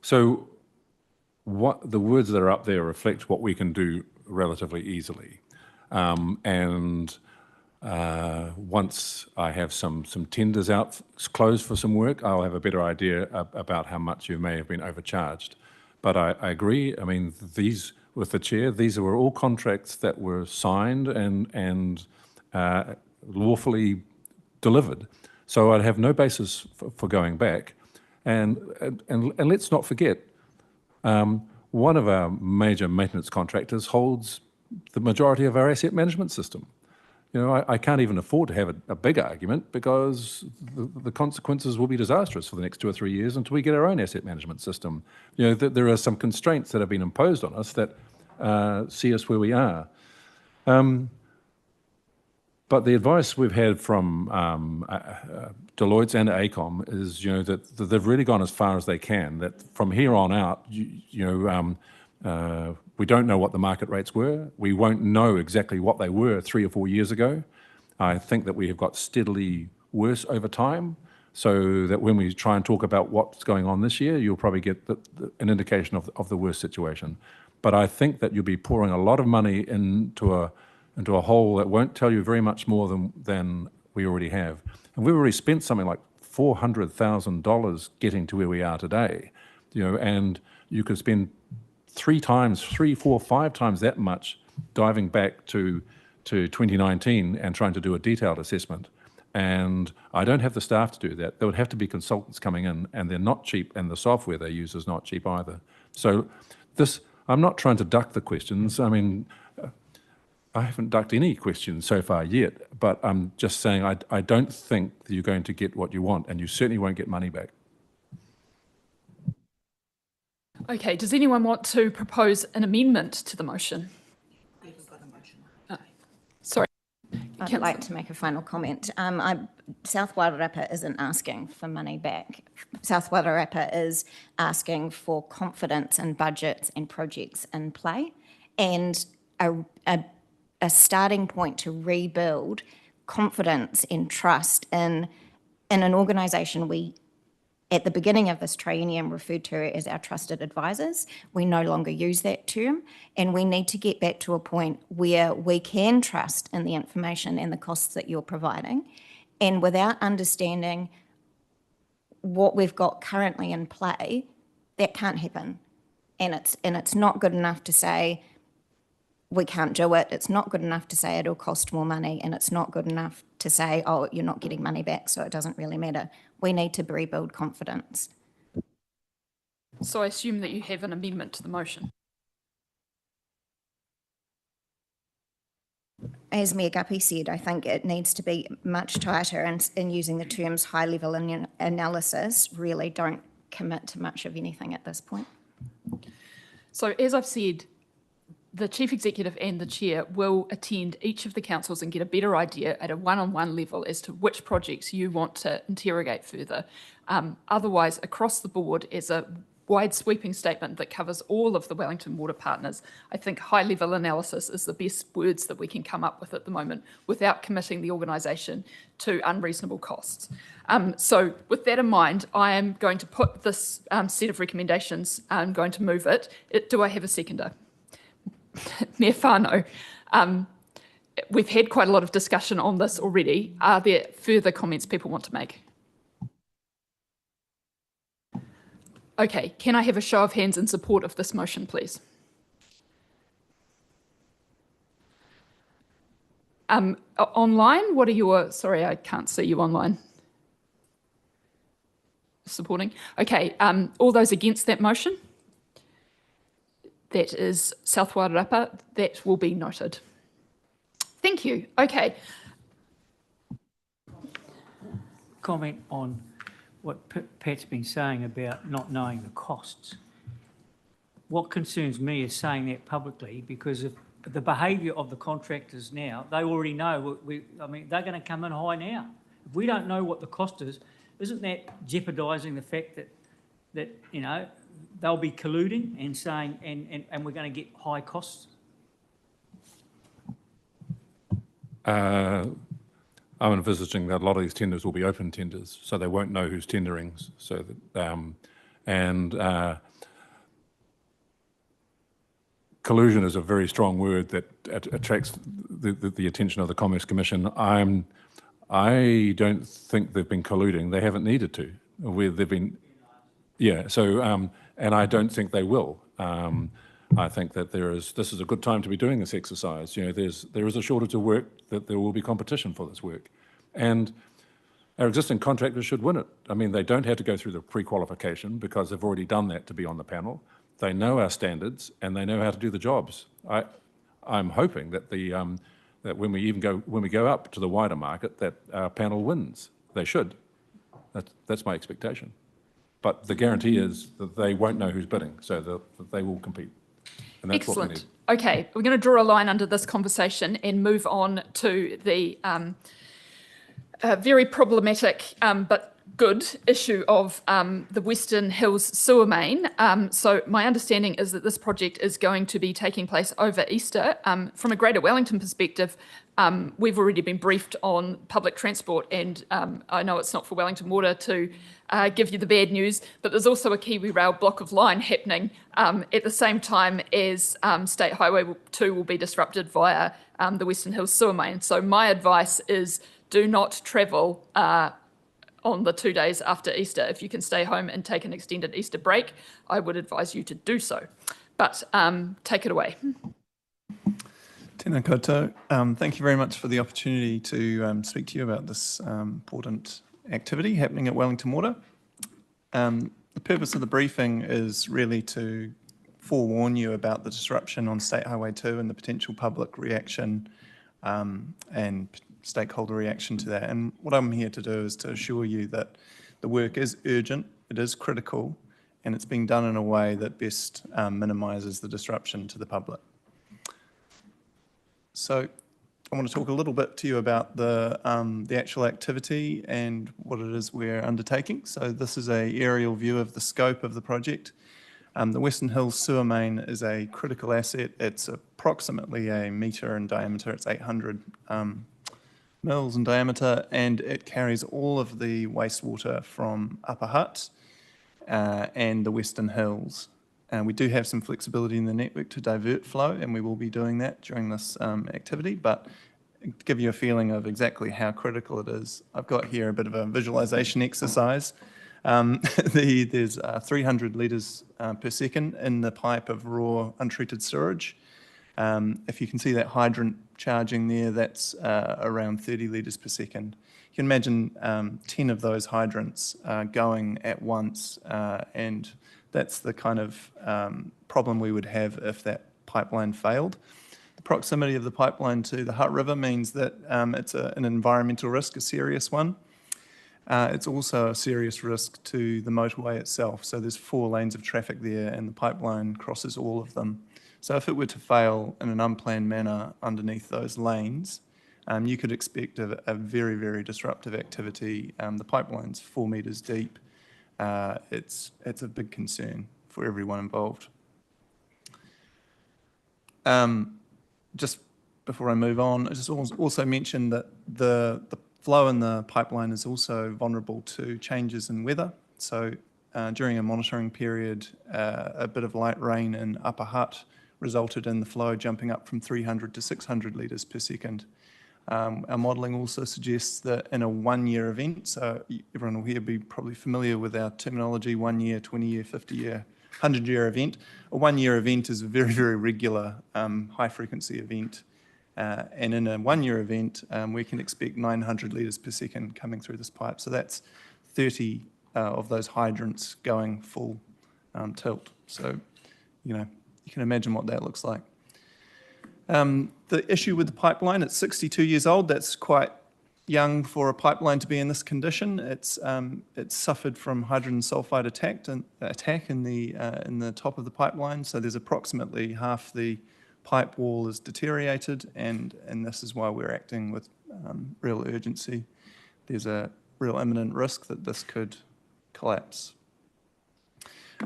So what the words that are up there reflect what we can do relatively easily. Once I have some tenders out closed for some work, I'll have a better idea about how much you may have been overcharged. But I agree. I mean, these, with the chair, these were all contracts that were signed and lawfully delivered. So I'd have no basis for going back. And let's not forget, one of our major maintenance contractors holds the majority of our asset management system. You know, I can't even afford to have a big argument because the consequences will be disastrous for the next 2 or 3 years until we get our own asset management system. You know, there are some constraints that have been imposed on us that see us where we are. But the advice we've had from Deloitte and AECOM is, you know, that they've really gone as far as they can, that from here on out, we don't know what the market rates were. We won't know exactly what they were 3 or 4 years ago. I think that we have got steadily worse over time, so that when we try and talk about what's going on this year, you'll probably get an indication of the worst situation. But I think that you'll be pouring a lot of money into a hole that won't tell you very much more than we already have. And we've already spent something like $400,000 getting to where we are today, you know, and you could spend 3, 4, 5 times that much diving back to 2019 and trying to do a detailed assessment. And I don't have the staff to do that. There would have to be consultants coming in, and they're not cheap, and the software they use is not cheap either. So I'm not trying to duck the questions. I mean, I haven't ducked any questions so far yet, but I'm just saying I don't think that you're going to get what you want, and you certainly won't get money back. Okay, does anyone want to propose an amendment to the motion? Sorry. I'd like to make a final comment. South Wairarapa isn't asking for money back. South Wairarapa is asking for confidence in budgets and projects in play, and a starting point to rebuild confidence and trust in an organisation we, at the beginning of this triennium, referred to as our trusted advisors. We no longer use that term, and we need to get back to a point where we can trust in the information and the costs that you're providing. And without understanding what we've got currently in play, that can't happen. And it's not good enough to say we can't do it. It's not good enough to say it'll cost more money, and it's not good enough to say, oh, you're not getting money back, so it doesn't really matter. We need to rebuild confidence. So I assume that you have an amendment to the motion. as Mayor Guppy said, I think it needs to be much tighter, and in using the terms high-level analysis, really don't commit to much of anything at this point. So as I've said, the Chief Executive and the Chair will attend each of the councils and get a better idea at a one-on-one level as to which projects you want to interrogate further. Otherwise, across the board, as a wide sweeping statement that covers all of the Wellington Water partners, I think high-level analysis is the best words that we can come up with at the moment without committing the organisation to unreasonable costs. So with that in mind, I am going to put this set of recommendations, I'm going to move it. Do I have a seconder? Mayor Whānau, we've had quite a lot of discussion on this already. Are there further comments people want to make? Okay, can I have a show of hands in support of this motion, please? Online, what are your, sorry, I can't see you online. Supporting. Okay, all those against that motion? That is South Wairarapa. That will be noted. Thank you. Okay. Comment on what Pat's been saying about not knowing the costs. What concerns me is saying that publicly, because of the behaviour of the contractors now, they already know, I mean, they're going to come in high now. If we don't know what the cost is, isn't that jeopardising the fact that you know, they'll be colluding and saying, and we're going to get high costs? I'm envisaging that a lot of these tenders will be open tenders, so they won't know who's tendering. So that, collusion is a very strong word that attracts the attention of the Commerce Commission. I don't think they've been colluding. They haven't needed to. Where they've been, yeah. So and I don't think they will. I think that this is a good time to be doing this exercise. You know, there is a shortage of work, that there will be competition for this work. And our existing contractors should win it. I mean, they don't have to go through the pre-qualification because they've already done that to be on the panel. They know our standards and they know how to do the jobs. I'm hoping that that when we go up to the wider market, that our panel wins. They should. That's my expectation. But the guarantee is that they won't know who's bidding, so that they will compete. And that's excellent. What we need. Okay, we're going to draw a line under this conversation and move on to the very problematic but good issue of the Western Hills sewer main. So my understanding is that this project is going to be taking place over Easter. From a Greater Wellington perspective, we've already been briefed on public transport, and I know it's not for Wellington Water to give you the bad news, but there's also a Kiwi Rail block of line happening at the same time as State Highway 2 will be disrupted via the Western Hills sewer main. So my advice is do not travel on the 2 days after Easter. If you can stay home and take an extended Easter break, I would advise you to do so. But take it away. Tēnā koutou. Thank you very much for the opportunity to speak to you about this important activity happening at Wellington Water. The purpose of the briefing is really to forewarn you about the disruption on State Highway 2 and the potential public reaction and stakeholder reaction to that. And what I'm here to do is to assure you that the work is urgent, it is critical, and it's being done in a way that best minimises the disruption to the public. So I want to talk a little bit to you about the actual activity and what it is we're undertaking. So this is an aerial view of the scope of the project. The Western Hills sewer main is a critical asset. It's approximately a metre in diameter. It's 800 mils in diameter, and it carries all of the wastewater from Upper Hutt and the Western Hills. We do have some flexibility in the network to divert flow, and we will be doing that during this activity, but to give you a feeling of exactly how critical it is, I've got here a bit of a visualization exercise. There's 300 litres per second in the pipe of raw untreated sewage. If you can see that hydrant charging there, that's around 30 litres per second. You can imagine 10 of those hydrants going at once, and that's the kind of problem we would have if that pipeline failed. The proximity of the pipeline to the Hutt River means that it's an environmental risk, a serious one. It's also a serious risk to the motorway itself. So there's 4 lanes of traffic there and the pipeline crosses all of them. So if it were to fail in an unplanned manner underneath those lanes, you could expect a very, very disruptive activity. The pipeline's 4 metres deep. It's a big concern for everyone involved. Just before I move on, I just also mention that the flow in the pipeline is also vulnerable to changes in weather. So during a monitoring period, a bit of light rain in Upper Hutt resulted in the flow jumping up from 300 to 600 litres per second. Our modelling also suggests that in a 1-year event, so everyone will here be probably familiar with our terminology, 1 year, 20 year, 50 year, 100-year event. A 1-year event is a very, very regular high frequency event. And in a 1-year event, we can expect 900 litres per second coming through this pipe. So that's 30 of those hydrants going full tilt. So, you can imagine what that looks like. The issue with the pipeline, it's 62 years old. That's quite young for a pipeline to be in this condition. It's suffered from hydrogen sulfide attack in the top of the pipeline. So there's approximately half the pipe wall is deteriorated, and this is why we're acting with real urgency. There's a real imminent risk that this could collapse.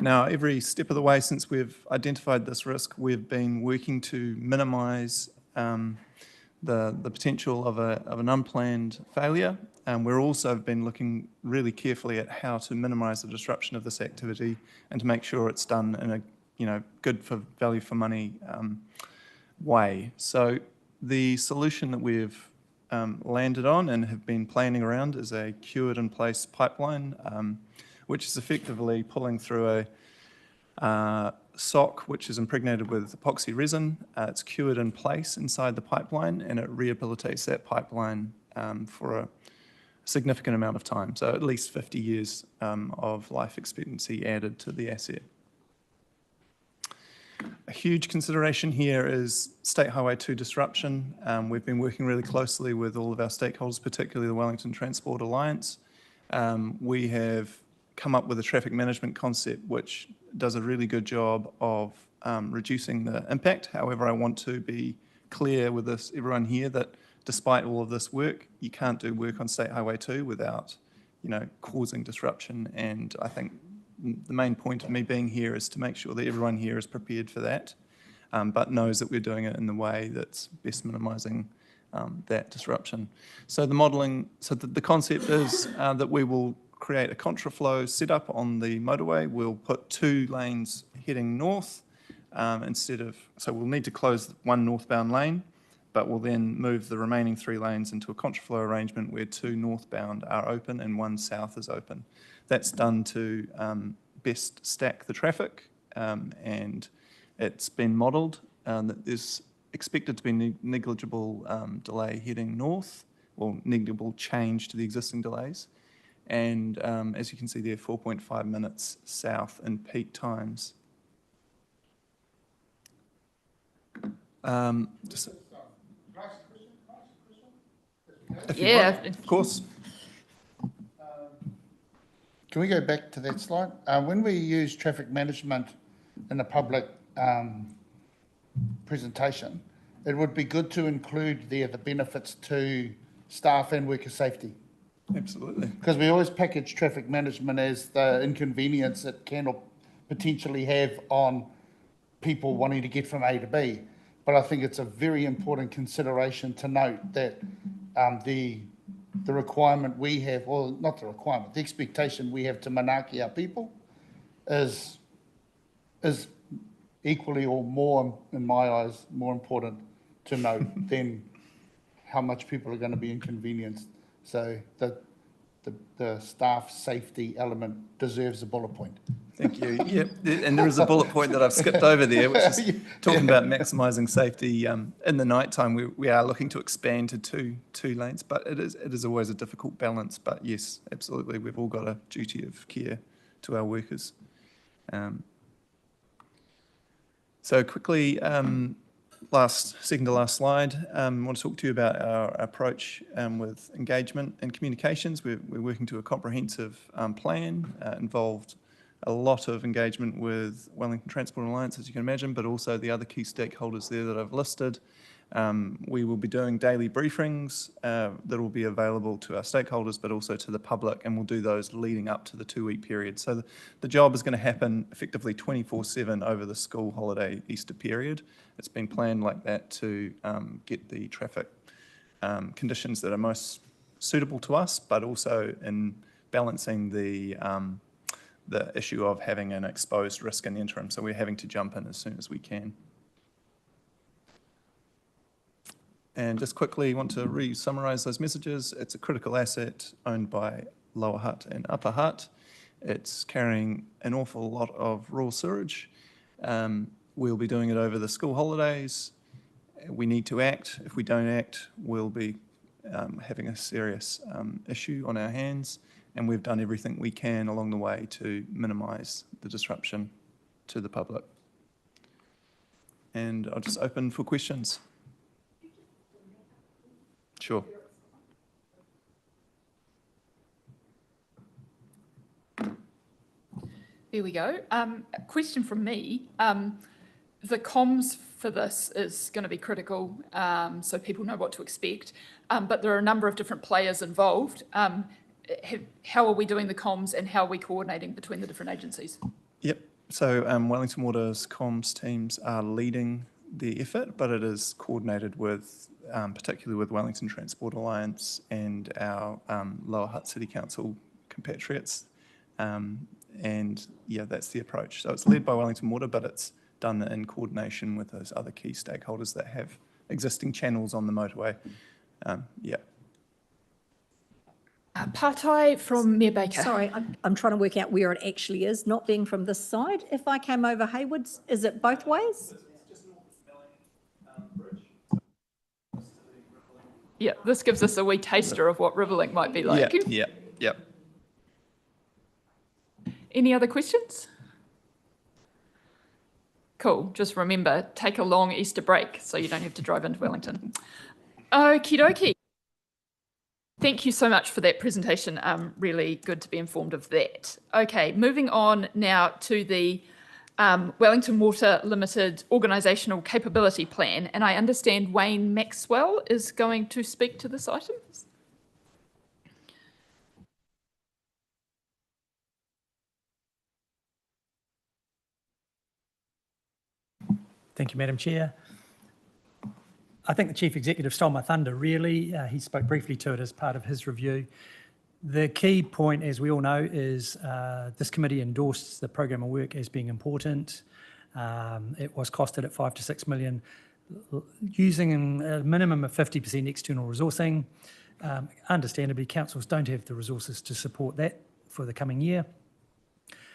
Now, every step of the way since we've identified this risk, we've been working to minimise the potential of an unplanned failure. We're also been looking really carefully at how to minimise the disruption of this activity and to make sure it's done in a good for value for money way. So the solution that we've landed on and have been planning around is a cured in place pipeline, which is effectively pulling through a sock which is impregnated with epoxy resin. It's cured in place inside the pipeline, and it rehabilitates that pipeline for a significant amount of time, so at least 50 years of life expectancy added to the asset. A huge consideration here is State Highway 2 disruption. We've been working really closely with all of our stakeholders, particularly the Wellington Transport Alliance. We have come up with a traffic management concept which does a really good job of reducing the impact. However, I want to be clear with everyone here that despite all of this work, you can't do work on State Highway 2 without, causing disruption. And I think the main point of me being here is to make sure that everyone here is prepared for that, but knows that we're doing it in the way that's best minimising that disruption. So the concept is that we will create a contraflow setup on the motorway. We'll put 2 lanes heading north so we'll need to close 1 northbound lane, but we'll then move the remaining 3 lanes into a contraflow arrangement where 2 northbound are open and 1 south is open. That's done to best stack the traffic, and it's been modelled that there's expected to be negligible delay heading north, or negligible change to the existing delays. And as you can see there, 4.5 minutes south in peak times. Yeah. Of course. Can we go back to that slide? When we use traffic management in a public presentation, it would be good to include there the benefits to staff and worker safety. Absolutely. Because we always package traffic management as the inconvenience it can potentially have on people wanting to get from A to B. But I think it's a very important consideration to note that the requirement we have, well, not the requirement, the expectation we have to manaki our people is equally or more, in my eyes, more important to note than how much people are going to be inconvenienced. So the staff safety element deserves a bullet point. Thank you. Yeah, and there is a bullet point that I've skipped over there, which is talking about maximising safety in the night time. We are looking to expand to two lanes, but it is always a difficult balance. But yes, absolutely, we've all got a duty of care to our workers. So quickly, second to last slide, I want to talk to you about our approach with engagement and communications. We're working to a comprehensive plan, involved a lot of engagement with Wellington Transport Alliance, as you can imagine, but also the other key stakeholders there that I've listed. We will be doing daily briefings that will be available to our stakeholders, but also to the public, and we'll do those leading up to the 2-week period. So the job is going to happen effectively 24/7 over the school holiday Easter period. It's been planned like that to get the traffic conditions that are most suitable to us, but also in balancing the issue of having an exposed risk in the interim. So we're having to jump in as soon as we can. And just quickly want to re-summarise those messages. It's a critical asset owned by Lower Hutt and Upper Hutt. It's carrying an awful lot of raw sewage. We'll be doing it over the school holidays. We need to act. If we don't act, we'll be having a serious issue on our hands. And we've done everything we can along the way to minimise the disruption to the public. And I'll just open for questions. Sure. There we go. A question from me. The comms for this is going to be critical, so people know what to expect, but there are a number of different players involved. How are we doing the comms and how are we coordinating between the different agencies? Yep. So Wellington Water's comms teams are leading the effort, but it is coordinated with, particularly with Wellington Transport Alliance and our Lower Hutt City Council compatriots. And yeah, that's the approach. So it's led by Wellington Water, but it's done in coordination with those other key stakeholders that have existing channels on the motorway. Yeah. Partai from Mayor Baker. Sorry, I'm trying to work out where it actually is, not being from this side. If I came over Haywards, is it both ways? Yeah, this gives us a wee taster of what Riverlink might be like. Yeah. Any other questions? Cool. Just remember, take a long Easter break so you don't have to drive into Wellington. Okie dokie. Thank you so much for that presentation. Really good to be informed of that. Okay, moving on now to the Wellington Water Limited Organisational Capability Plan, and I understand Wayne Maxwell is going to speak to this item. Thank you, Madam Chair. I think the Chief Executive stole my thunder, really. He spoke briefly to it as part of his review. The key point, as we all know, is this committee endorsed the programme of work as being important. It was costed at $5 to $6 million, using a minimum of 50% external resourcing. Understandably, councils don't have the resources to support that for the coming year.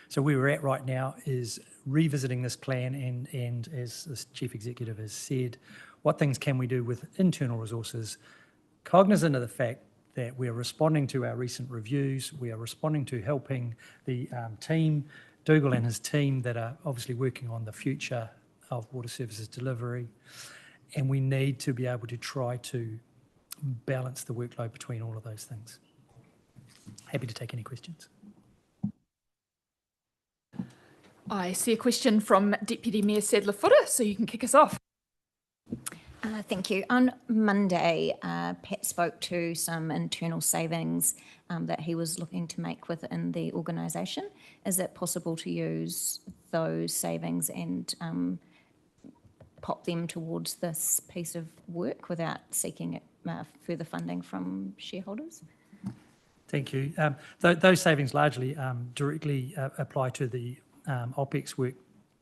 So where we're at right now is revisiting this plan and as the Chief Executive has said, what things can we do with internal resources, cognizant of the fact that we're responding to our recent reviews, we are responding to helping the team, Dougal and his team that are obviously working on the future of water services delivery, and we need to be able to try to balance the workload between all of those things. Happy to take any questions. I see a question from Deputy Mayor Sadler-Footer, so you can kick us off. Thank you. On Monday, Pat spoke to some internal savings that he was looking to make within the organisation. Is it possible to use those savings and pop them towards this piece of work without seeking further funding from shareholders? Thank you. Those savings largely directly apply to the OPEX work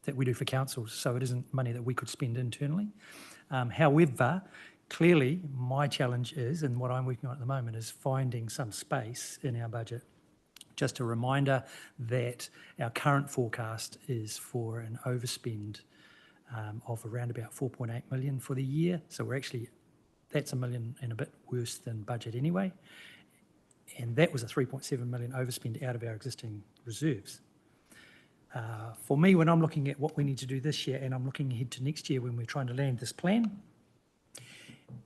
that we do for councils, so it isn't money that we could spend internally. However, clearly my challenge is, and what I'm working on at the moment, is finding some space in our budget. Just a reminder that our current forecast is for an overspend of around about 4.8 million for the year. So that's $1 million and a bit worse than budget anyway. And that was a 3.7 million overspend out of our existing reserves. For me, when I'm looking at what we need to do this year and I'm looking ahead to next year when we're trying to land this plan,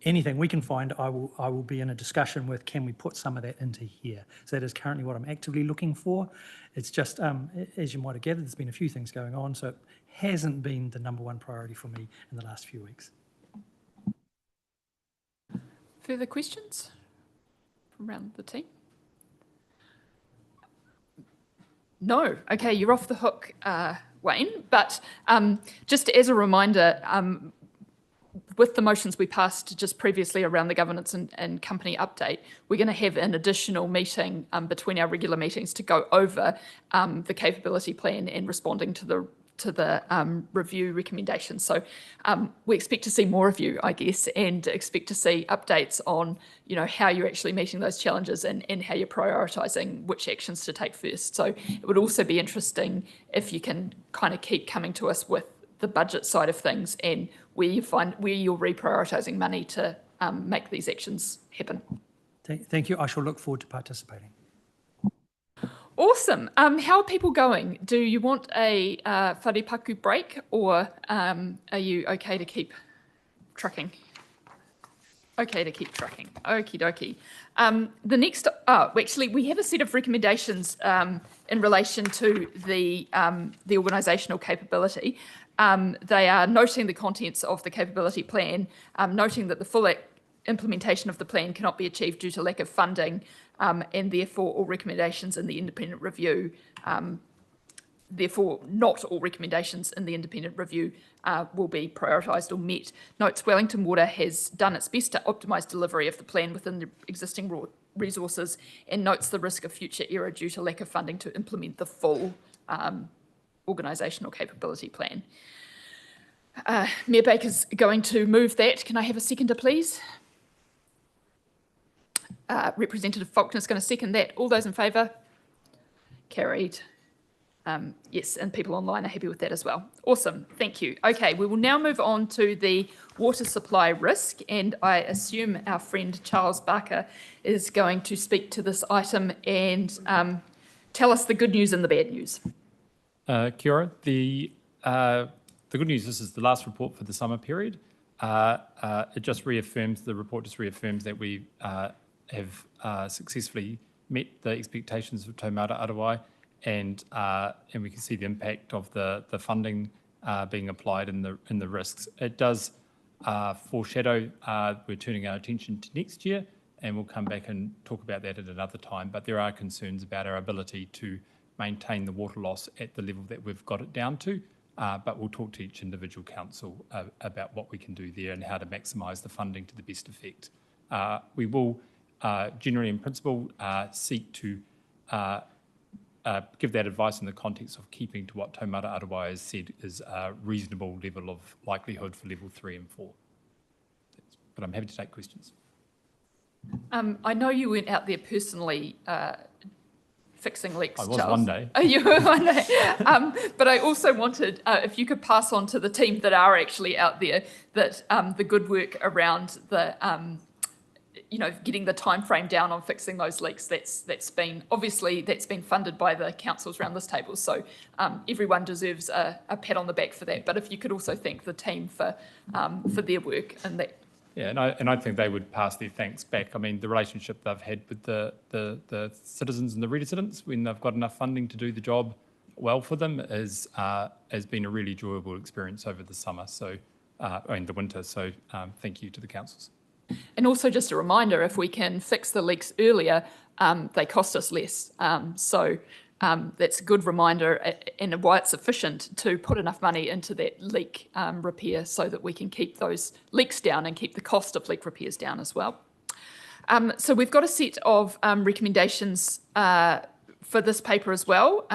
anything we can find, I will be in a discussion with, can we put some of that into here? So that is currently what I'm actively looking for. It's just, as you might have gathered, there's been a few things going on, so it hasn't been the number one priority for me in the last few weeks. Further questions from around the team? No. Okay, you're off the hook, Wayne. But just as a reminder, with the motions we passed just previously around the governance and company update, we're going to have an additional meeting between our regular meetings to go over the capability plan and responding to the review recommendations. So we expect to see more of you, I guess, and expect to see updates on, how you're actually meeting those challenges and how you're prioritising which actions to take first. So it would also be interesting if you can kind of keep coming to us with the budget side of things and where you're reprioritising money to make these actions happen. Thank you. I shall look forward to participating. Awesome. How are people going? Do you want a wharepaku break, or are you okay to keep trucking? Okay to keep trucking. Okie dokie. The next, actually, we have a set of recommendations in relation to the organisational capability. They are noting the contents of the capability plan, noting that the full implementation of the plan cannot be achieved due to lack of funding, and therefore all recommendations in the independent review, therefore not all recommendations in the independent review will be prioritised or met. Notes Wellington Water has done its best to optimise delivery of the plan within the existing resources, and notes the risk of future error due to lack of funding to implement the full organisational capability plan. Mayor Baker's going to move that. Can I have a seconder, please? Representative Faulkner's going to second that. All those in favour? Carried. Yes, and people online are happy with that as well. Awesome, thank you. Okay, we will now move on to the water supply risk, and I assume our friend Charles Barker is going to speak to this item and tell us the good news and the bad news. Kia ora. The good news, this is the last report for the summer period. It just reaffirms, the report just reaffirms that we have successfully met the expectations of Taumata Arawai, and we can see the impact of the funding being applied in the risks. It does foreshadow we're turning our attention to next year, and we'll come back and talk about that at another time. But there are concerns about our ability to maintain the water loss at the level that we've got it down to. But we'll talk to each individual council about what we can do there and how to maximise the funding to the best effect. We will generally, in principle, seek to give that advice in the context of keeping to what Taumata Arawai has said is a reasonable level of likelihood for level 3 and 4. But I'm happy to take questions. I know you went out there personally fixing leaks, I was Charles. one day. Oh, you were one day. But I also wanted, if you could pass on to the team that are actually out there, that the good work around the, getting the time frame down on fixing those leaks, that's been funded by the councils around this table. So everyone deserves a pat on the back for that. But if you could also thank the team for their work and that. Yeah, and I think they would pass their thanks back. I mean, the relationship they've had with the citizens and the residents when they've got enough funding to do the job well for them has been a really enjoyable experience over the summer, and the winter. So thank you to the councils. And also just a reminder, if we can fix the leaks earlier, they cost us less. So that's a good reminder, and why it's sufficient to put enough money into that leak repair so that we can keep those leaks down and keep the cost of leak repairs down as well. So we've got a set of recommendations for this paper as well,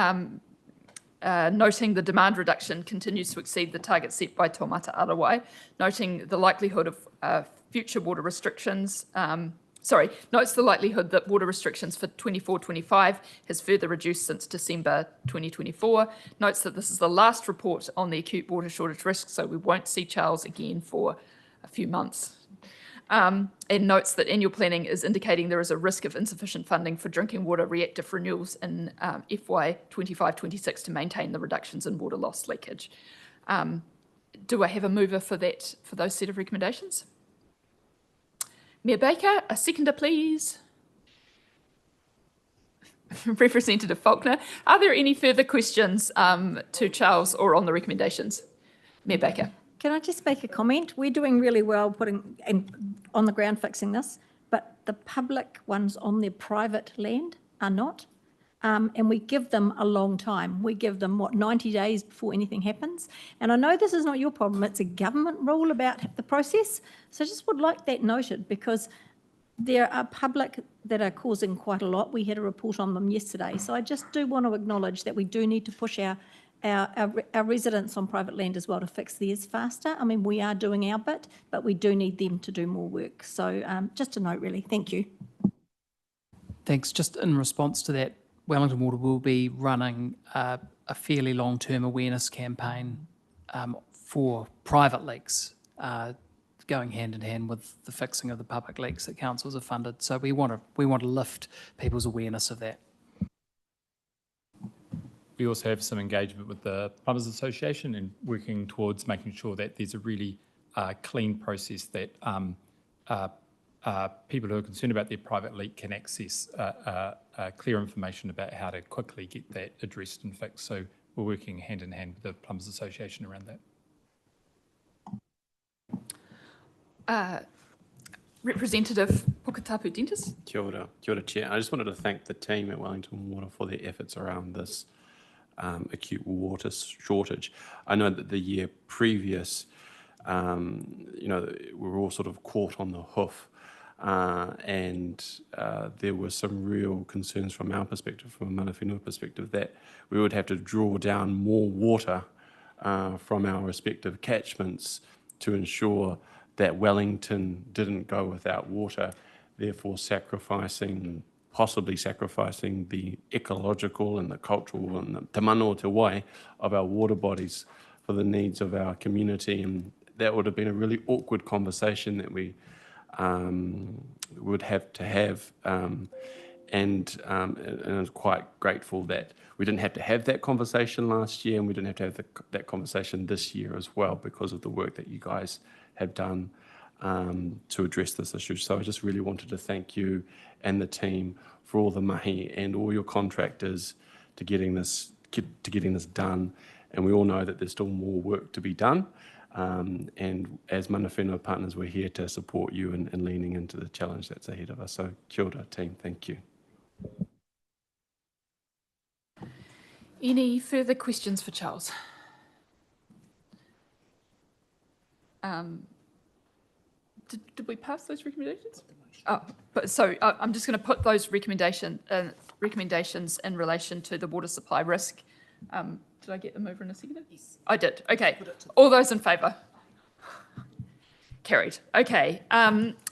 noting the demand reduction continues to exceed the target set by Taumata Arawai, noting the likelihood of future water restrictions, notes the likelihood that water restrictions for 24-25 has further reduced since December 2024, notes that this is the last report on the acute water shortage risk, so we won't see Charles again for a few months. and notes that annual planning is indicating there is a risk of insufficient funding for drinking water reactive renewals in FY 25-26 to maintain the reductions in water loss leakage. Do I have a mover for that, for those set of recommendations? Mayor Baker, a seconder, please. Representative Faulkner, are there any further questions to Charles or on the recommendations? Mayor Baker. Can I just make a comment? We're doing really well putting on the ground fixing this, but the public ones on their private land are not. And we give them a long time. We give them, 90 days before anything happens. And I know this is not your problem. It's a government rule about the process. So I just would like that noted, because there are public that are causing quite a lot. We had a report on them yesterday. So I just do want to acknowledge that we do need to push our residents on private land as well to fix theirs faster. I mean, we are doing our bit, but we do need them to do more work. So just a note, really. Thank you. Thanks. Just in response to that, Wellington Water will be running a fairly long-term awareness campaign for private leaks, going hand in hand with the fixing of the public leaks that councils have funded. So we want to lift people's awareness of that. We also have some engagement with the Plumbers Association and working towards making sure that there's a really clean process that people who are concerned about their private leak can access clear information about how to quickly get that addressed and fixed. So we're working hand in hand with the Plumbers Association around that. Representative Puketapu Dentis. Kia ora, Chair. I just wanted to thank the team at Wellington Water for their efforts around this acute water shortage. I know that the year previous, we were all sort of caught on the hoof, and there were some real concerns from our perspective, from a mana whenua perspective, that we would have to draw down more water from our respective catchments to ensure that Wellington didn't go without water, therefore possibly sacrificing the ecological and the cultural and the te mano te wai of our water bodies for the needs of our community. And that would have been a really awkward conversation that we would have to have. And I was quite grateful that we didn't have to have that conversation last year, and we didn't have to have that conversation this year as well, because of the work that you guys have done to address this issue. So I just really wanted to thank you and the team for all the mahi and all your contractors to getting this done. And we all know that there's still more work to be done. And as mana whenua partners, we're here to support you in leaning into the challenge that's ahead of us. So kia ora, team. Thank you. Any further questions for Charles? Did we pass those recommendations? Oh, but so I'm just going to put those recommendations in relation to the water supply risk. Did I get the mover in a second? Yes. I did. Okay. All those in favour? Carried. Okay.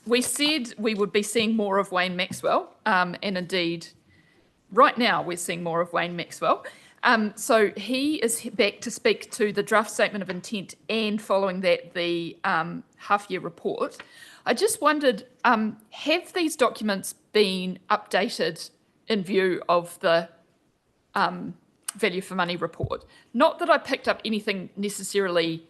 We said we would be seeing more of Wayne Maxwell, and indeed, right now we're seeing more of Wayne Maxwell. So he is back to speak to the draft statement of intent and following that the half-year report. I just wondered, have these documents been updated in view of the value for money report? Not that I picked up anything necessarily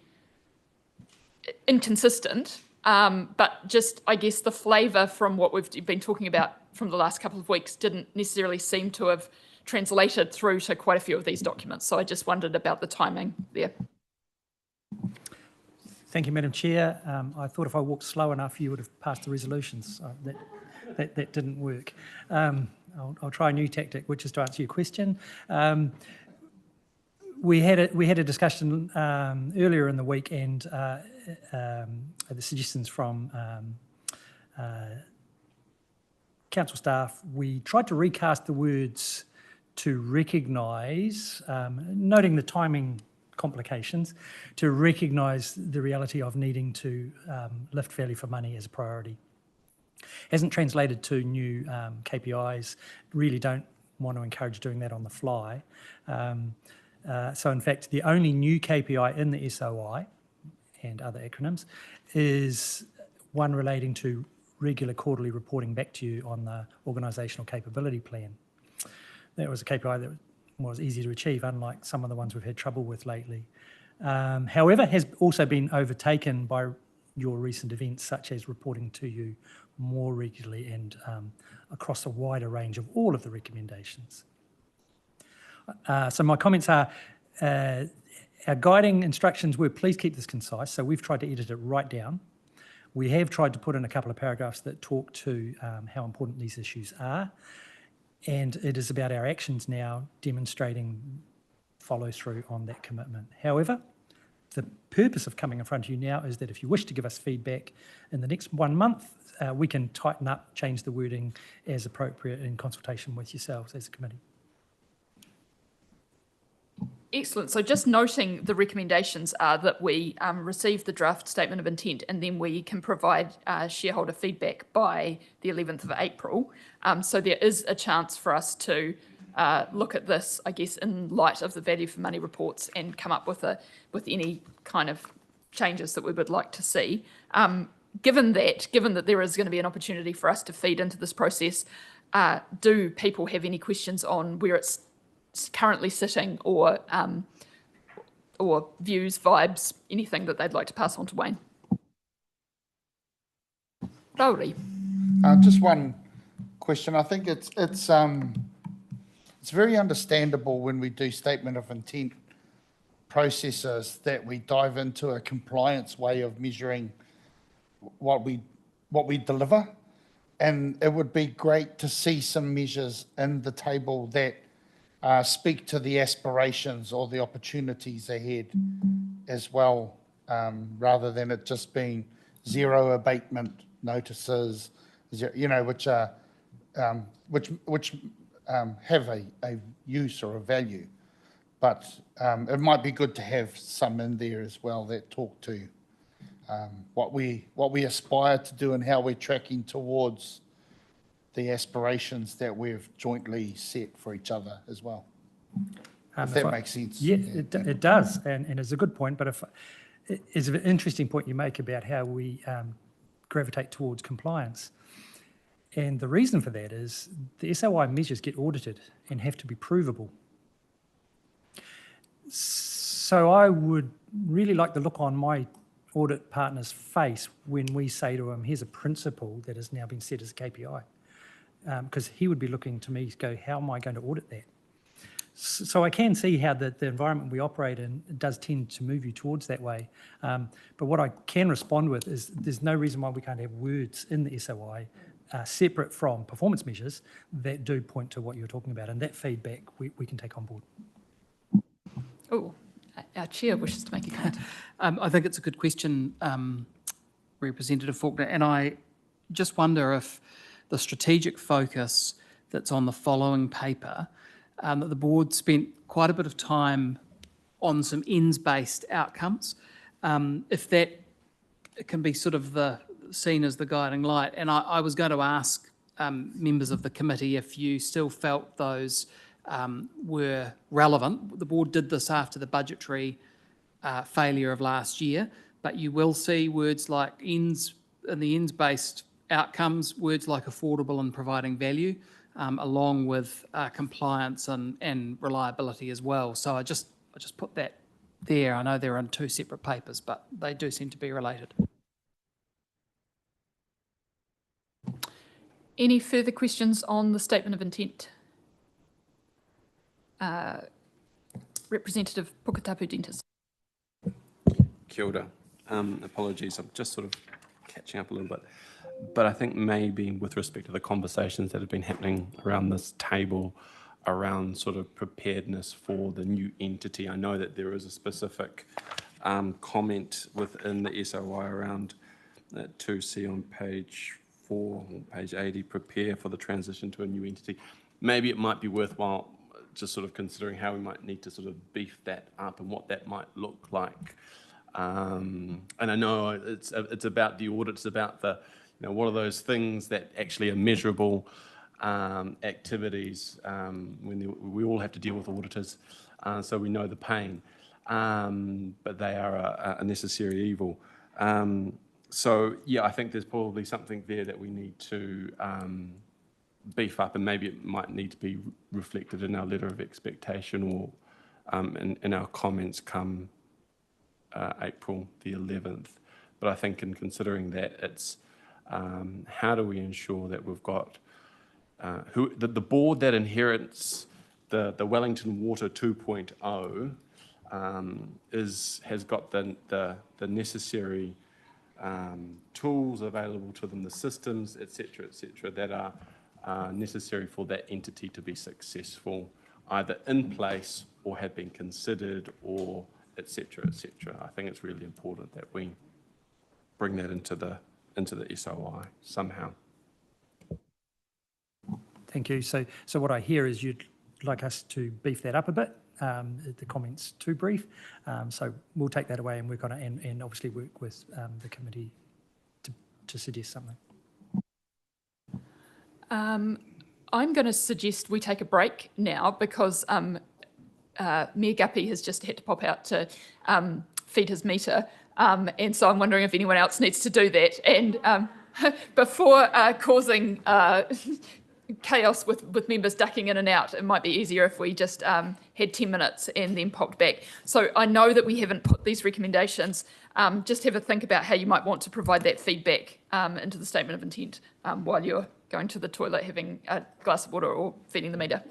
inconsistent, but just, I guess, the flavour from what we've been talking about from the last couple of weeks didn't necessarily seem to have translated through to quite a few of these documents. So I just wondered about the timing there. Thank you, Madam Chair. I thought if I walked slow enough, you would have passed the resolutions. That didn't work. I'll try a new tactic, which is to answer your question. We had a discussion earlier in the week, and the suggestions from council staff, we tried to recast the words to recognise, noting the timing complications, to recognise the reality of needing to lift value for money as a priority. Hasn't translated to new KPIs, really don't want to encourage doing that on the fly. So in fact, the only new KPI in the SOI and other acronyms is one relating to regular quarterly reporting back to you on the organisational capability plan. That was a KPI that was easy to achieve, unlike some of the ones we've had trouble with lately. However, has also been overtaken by your recent events, such as reporting to you more regularly and across a wider range of all of the recommendations. So my comments are, our guiding instructions were, please keep this concise. So we've tried to edit it right down. We have tried to put in a couple of paragraphs that talk to how important these issues are. And it is about our actions now demonstrating follow through on that commitment. However, the purpose of coming in front of you now is that if you wish to give us feedback in the next 1 month, we can tighten up, change the wording as appropriate in consultation with yourselves as a committee. Excellent. So just noting the recommendations are that we receive the draft statement of intent and then we can provide shareholder feedback by the 11th of April. So there is a chance for us to look at this, I guess, in light of the value for money reports and come up with any kind of changes that we would like to see. Given that there is going to be an opportunity for us to feed into this process, do people have any questions on where it's currently sitting or views, vibes, anything that they'd like to pass on to Wayne? Rowley. Just one question. I think it's very understandable when we do statement of intent processes that we dive into a compliance way of measuring what we deliver, and it would be great to see some measures in the table that speak to the aspirations or the opportunities ahead as well, rather than it just being zero abatement notices, which have a use or a value. But it might be good to have some in there as well that talk to what we aspire to do and how we're tracking towards the aspirations that we've jointly set for each other as well. If that makes sense. Yeah, it does, and it's a good point, but it's an interesting point you make about how we gravitate towards compliance. And the reason for that is the SOI measures get audited and have to be provable. So I would really like the look on my audit partner's face when we say to him, here's a principle that has now been set as a KPI. Because he would be looking to me to go, how am I going to audit that? So I can see how the environment we operate in does tend to move you towards that way. But what I can respond with is there's no reason why we can't have words in the SOI separate from performance measures that do point to what you're talking about. And that feedback we can take on board. Oh, our chair wishes to make a comment. I think it's a good question, Representative Faulkner, and I just wonder if the strategic focus that's on the following paper, that the board spent quite a bit of time on some ends-based outcomes, if that can be sort of seen as the guiding light. And I was going to ask members of the committee if you still felt those were relevant. The board did this after the budgetary failure of last year, but you will see words like ends in the ends-based outcomes, words like affordable and providing value, along with compliance and reliability as well. So I just put that there. I know they're on two separate papers, but they do seem to be related. Any further questions on the statement of intent? Representative Puketapu-Dentis. Kia ora. Apologies, I'm just sort of catching up a little bit. But I think maybe with respect to the conversations that have been happening around this table, around sort of preparedness for the new entity, I know that there is a specific comment within the SOI around that 2C on page 4, page 80, prepare for the transition to a new entity. Maybe it might be worthwhile just sort of considering how we might need to sort of beef that up and what that might look like. And I know it's about the audit, it's about the, what are those things that actually are measurable activities when we all have to deal with auditors, so we know the pain, but they are a necessary evil. So, yeah, I think there's probably something there that we need to beef up, and maybe it might need to be reflected in our letter of expectation or in our comments come April the 11th. But I think in considering that, it's how do we ensure that we've got the board that inherits the Wellington Water 2.0 has got the necessary tools available to them, the systems, et cetera, that are necessary for that entity to be successful, either in place or have been considered, or et cetera, et cetera. I think it's really important that we bring that into the SOI somehow. Thank you. So what I hear is you'd like us to beef that up a bit. The comments too brief. So we'll take that away and work on it, and obviously work with the committee to suggest something. I'm going to suggest we take a break now because Mayor Guppy has just had to pop out to feed his meter. And so I'm wondering if anyone else needs to do that. And before causing chaos with members ducking in and out, it might be easier if we just had 10 minutes and then popped back. So I know that we haven't put these recommendations. Just have a think about how you might want to provide that feedback into the statement of intent while you're going to the toilet, having a glass of water or feeding the meter.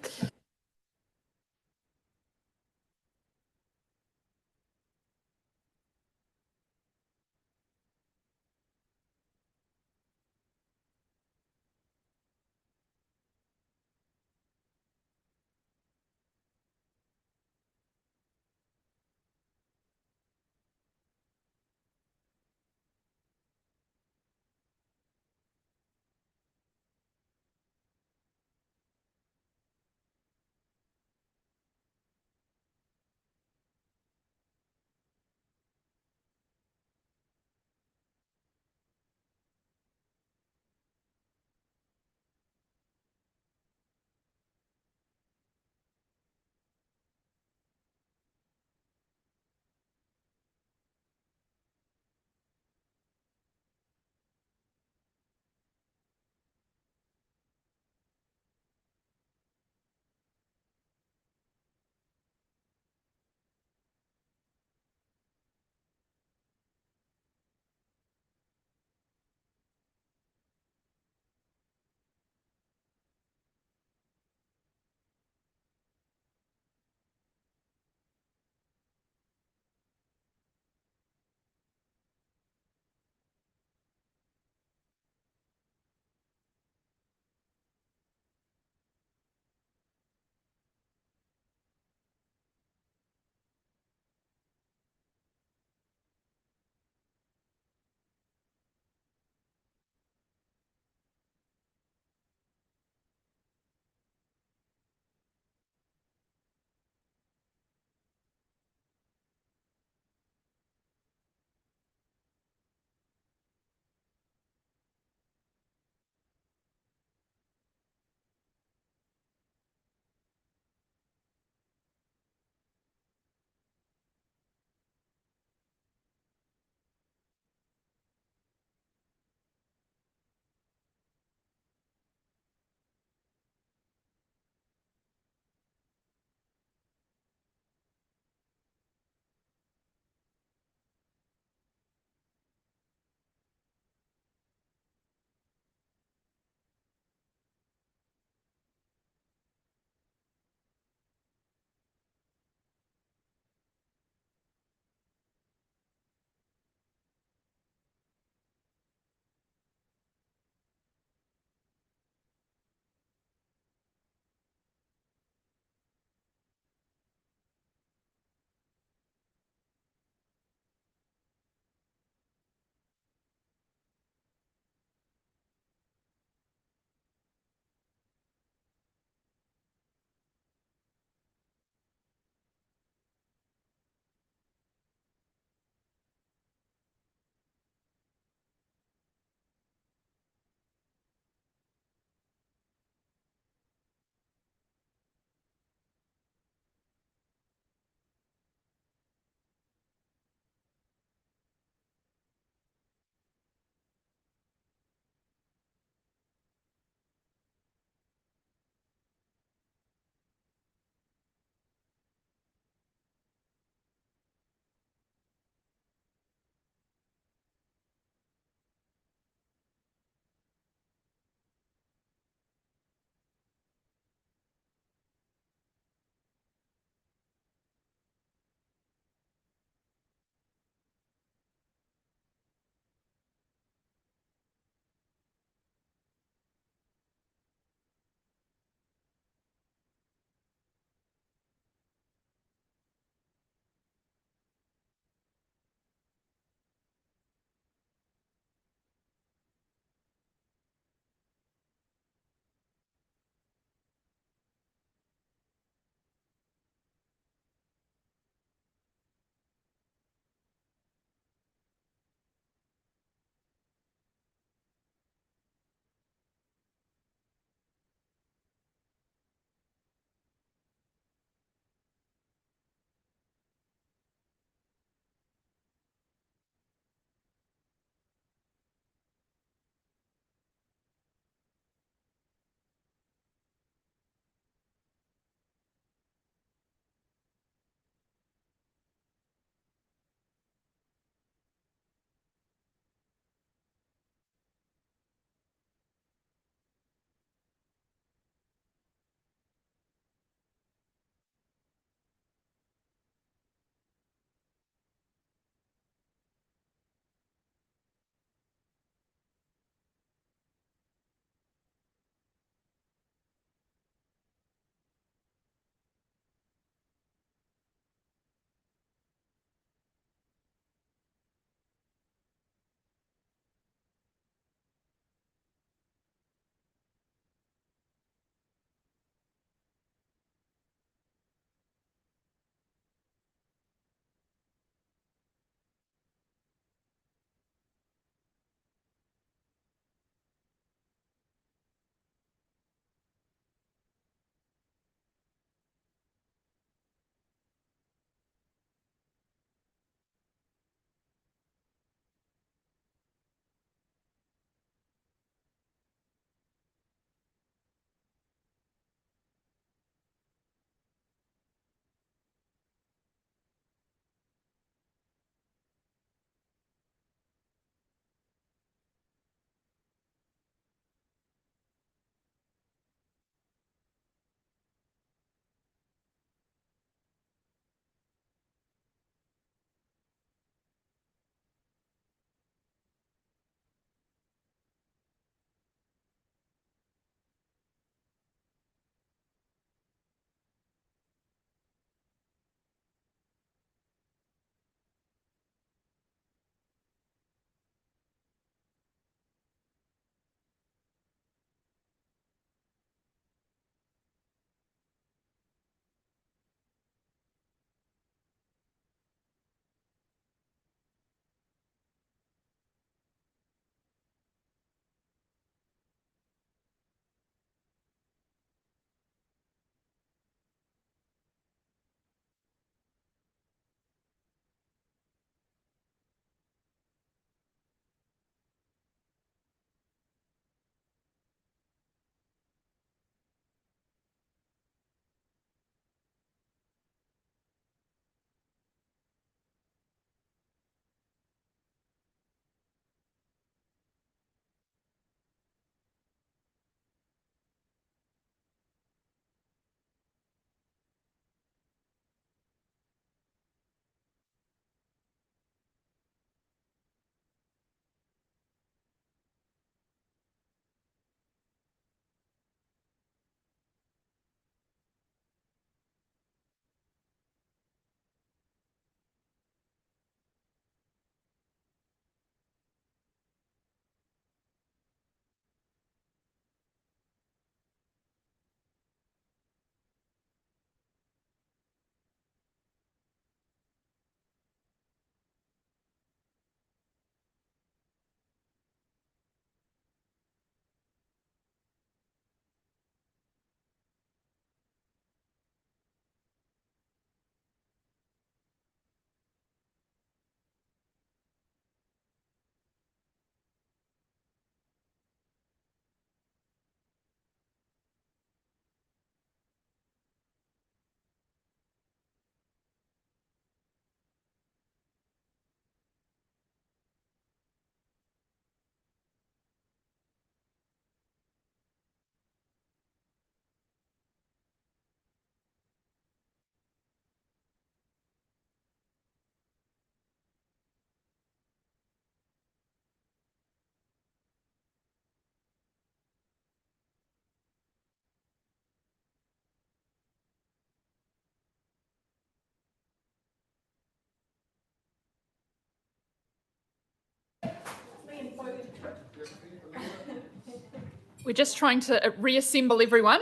We're just trying to reassemble everyone.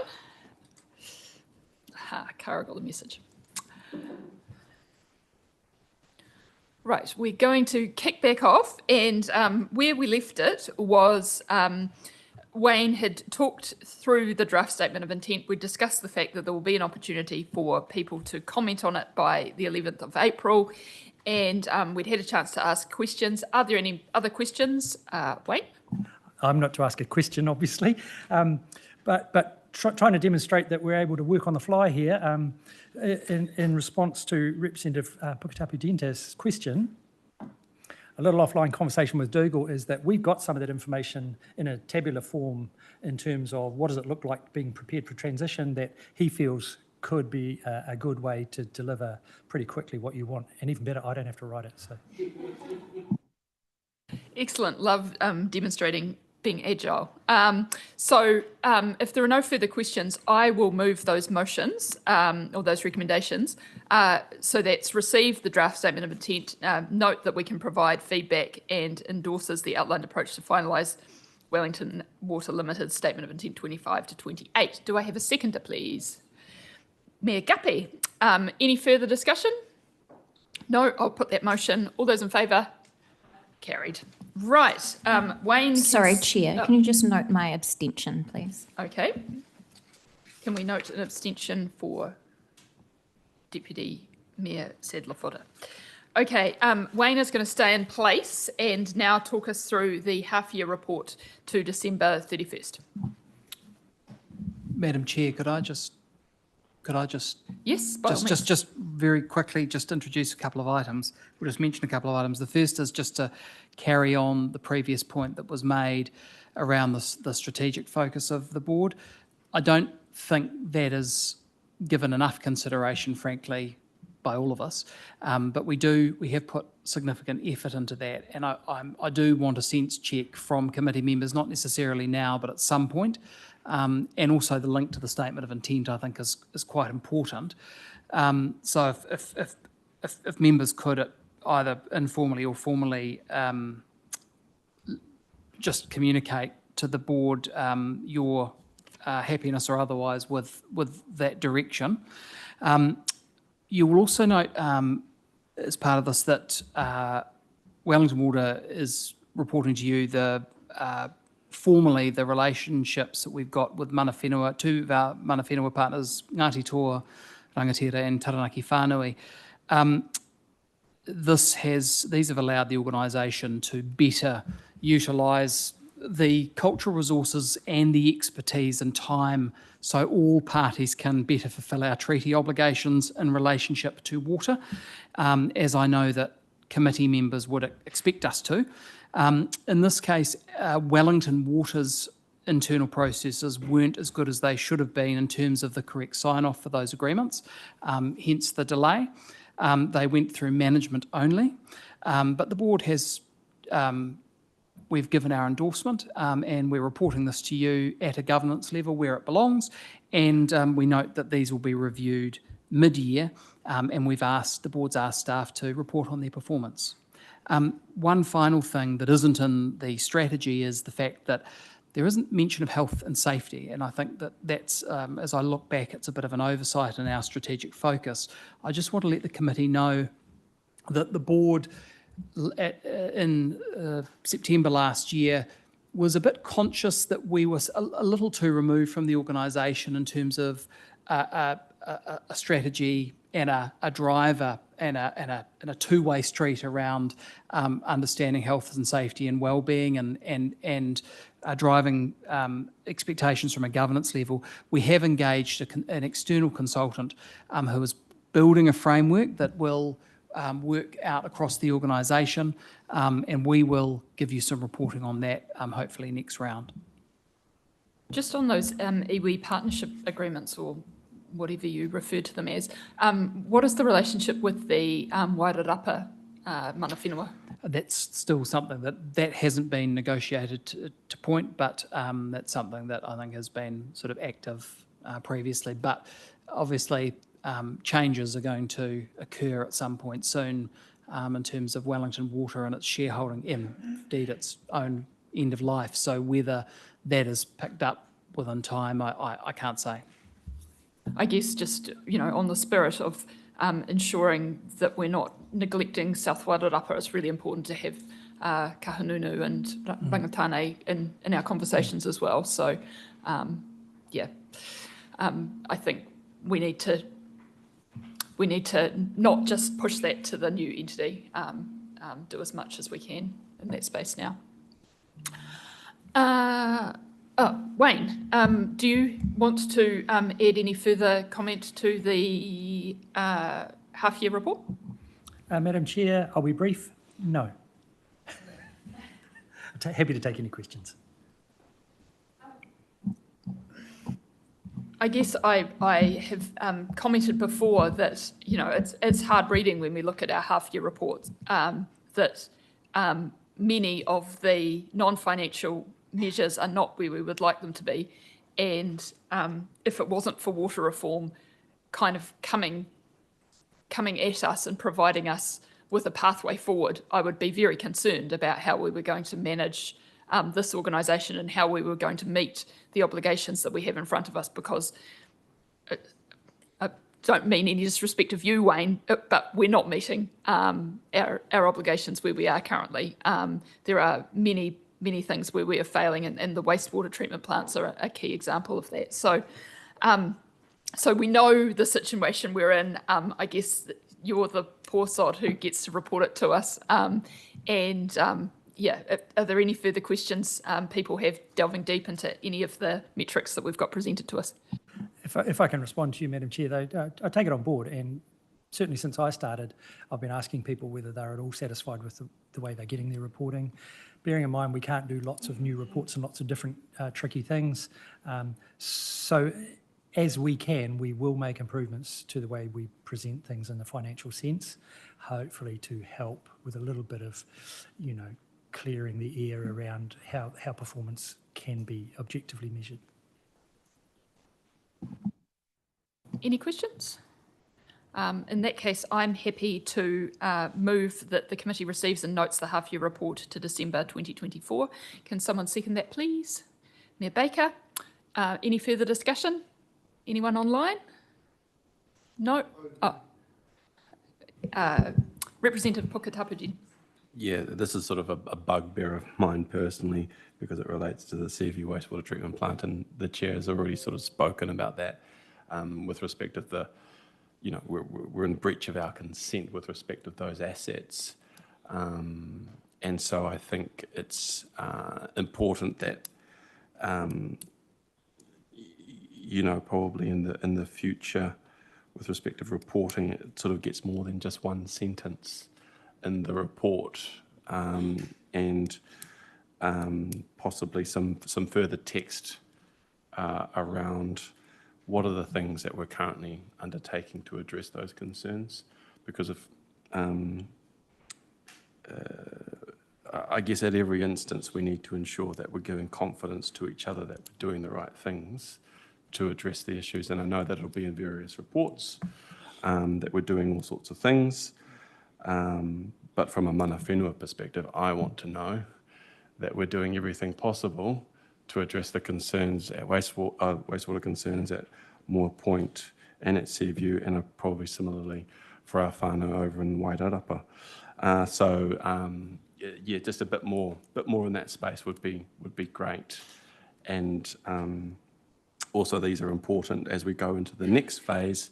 Cara got the message. Right, we're going to kick back off, and where we left it was Wayne had talked through the draft statement of intent. We discussed the fact that there will be an opportunity for people to comment on it by the 11th of April, and we'd had a chance to ask questions. Are there any other questions, Wayne? I'm not to ask a question, obviously, but trying to demonstrate that we're able to work on the fly here. In response to Representative Puketapu-Denta's question, a little offline conversation with Dougal is that we've got some of that information in a tabular form in terms of what does it look like being prepared for transition that he feels could be a good way to deliver pretty quickly what you want. And even better, I don't have to write it. So. Excellent. Love demonstrating being agile. If there are no further questions, I will move those motions or those recommendations. So that's receive the draft statement of intent, note that we can provide feedback, and endorses the outlined approach to finalise Wellington Water Limited Statement of Intent 25 to 28. Do I have a seconder, please? Mayor Guppy. Any further discussion? No, I'll put that motion. All those in favour? Carried. Right, Wayne. Sorry, Chair, can you just note my abstention, please? Okay. Can we note an abstention for Deputy Mayor Sadler-Footer? Okay, Wayne is going to stay in place and now talk us through the half-year report to December 31st. Madam Chair, could I just yes, by all means. just very quickly just introduce a couple of items. We'll just mention a couple of items. The first is just to carry on the previous point that was made around the strategic focus of the board. I don't think that is given enough consideration, frankly, by all of us, but we have put significant effort into that, and I do want a sense check from committee members, not necessarily now, but at some point. And also the link to the statement of intent, I think, is quite important. So if members could either informally or formally just communicate to the board your happiness or otherwise with that direction. You will also note as part of this that Wellington Water is reporting to you formally the relationships that we've got with mana whenua, two of our mana whenua partners, Ngāti Toa, Rangatira and Taranaki Whānui. These have allowed the organisation to better utilise the cultural resources and the expertise and time so all parties can better fulfil our treaty obligations in relationship to water, as I know that committee members would expect us to. In this case, Wellington Water's internal processes weren't as good as they should have been in terms of the correct sign-off for those agreements, hence the delay. They went through management only, but the board has, we've given our endorsement and we're reporting this to you at a governance level where it belongs, and we note that these will be reviewed mid-year, and the board's asked staff to report on their performance. One final thing that isn't in the strategy is the fact that there isn't mention of health and safety, and I think that's, as I look back, it's a bit of an oversight in our strategic focus. I just want to let the committee know that the board in September last year was a bit conscious that we were a little too removed from the organisation in terms of a strategy and a driver and a two-way street around understanding health and safety and well-being and driving expectations from a governance level. We have engaged an external consultant who is building a framework that will work out across the organisation, and we will give you some reporting on that hopefully next round. Just on those iwi partnership agreements, or whatever you refer to them as, what is the relationship with the Wairarapa mana whenua? That's still something that hasn't been negotiated to point, but that's something that I think has been sort of active previously. But obviously, changes are going to occur at some point soon in terms of Wellington Water and its shareholding, and indeed its own end of life. So whether that is picked up within time, I can't say. I guess just, on the spirit of ensuring that we're not neglecting South Wairarapa, it's really important to have Kahununu and Rangatane in our conversations as well. So, I think we need to not just push that to the new entity, do as much as we can in that space now. Wayne, do you want to add any further comment to the half-year report? Madam Chair, I'll be brief. No. Happy to take any questions. I guess I have commented before that, it's hard reading when we look at our half-year reports, that many of the non-financial measures are not where we would like them to be. And if it wasn't for water reform kind of coming at us and providing us with a pathway forward, I would be very concerned about how we were going to manage this organisation and how we were going to meet the obligations that we have in front of us, because I don't mean any disrespect of you, Wayne, but we're not meeting our obligations where we are currently. There are many things where we are failing, and the wastewater treatment plants are a key example of that. So we know the situation we're in. I guess you're the poor sod who gets to report it to us. Are there any further questions people have delving deep into any of the metrics that we've got presented to us? If I can respond to you, Madam Chair, though, I take it on board, and certainly since I started, I've been asking people whether they're at all satisfied with the way they're getting their reporting. Bearing in mind we can't do lots of new reports and lots of different tricky things. So as we can, we will make improvements to the way we present things in the financial sense, hopefully to help with a little bit of, clearing the air around how performance can be objectively measured. Any questions? In that case, I'm happy to move that the committee receives and notes the half-year report to December 2024. Can someone second that, please? Mayor Baker. Any further discussion? Anyone online? No? Representative Puketapuji. Yeah, this is sort of a bugbear of mine personally, because it relates to the Seaview wastewater treatment plant, and the chair has already sort of spoken about that with respect of the, we're in breach of our consent with respect of those assets. And so I think it's important that, probably in the future, with respect of reporting, it sort of gets more than just one sentence in the report, and possibly some further text around what are the things that we're currently undertaking to address those concerns. Because I guess at every instance we need to ensure that we're giving confidence to each other that we're doing the right things to address the issues. And I know that it'll be in various reports, that we're doing all sorts of things. But from a mana whenua perspective, I want to know that we're doing everything possible to address the concerns at wastewater concerns at Moore Point and at Seaview, and probably similarly for our whānau over in Wairarapa. Just a bit more in that space would be great. And also, these are important as we go into the next phase,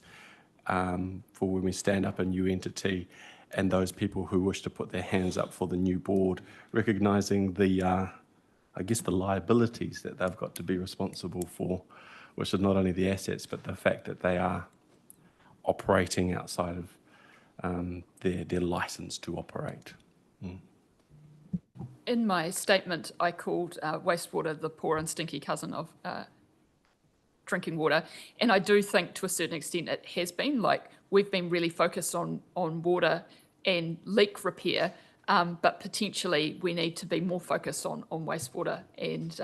for when we stand up a new entity, and those people who wish to put their hands up for the new board, recognising the, the liabilities that they've got to be responsible for, which is not only the assets, but the fact that they are operating outside of their licence to operate. In my statement, I called wastewater the poor and stinky cousin of drinking water. And I do think to a certain extent it has been, we've been really focused on water and leak repair, but potentially we need to be more focused on wastewater. And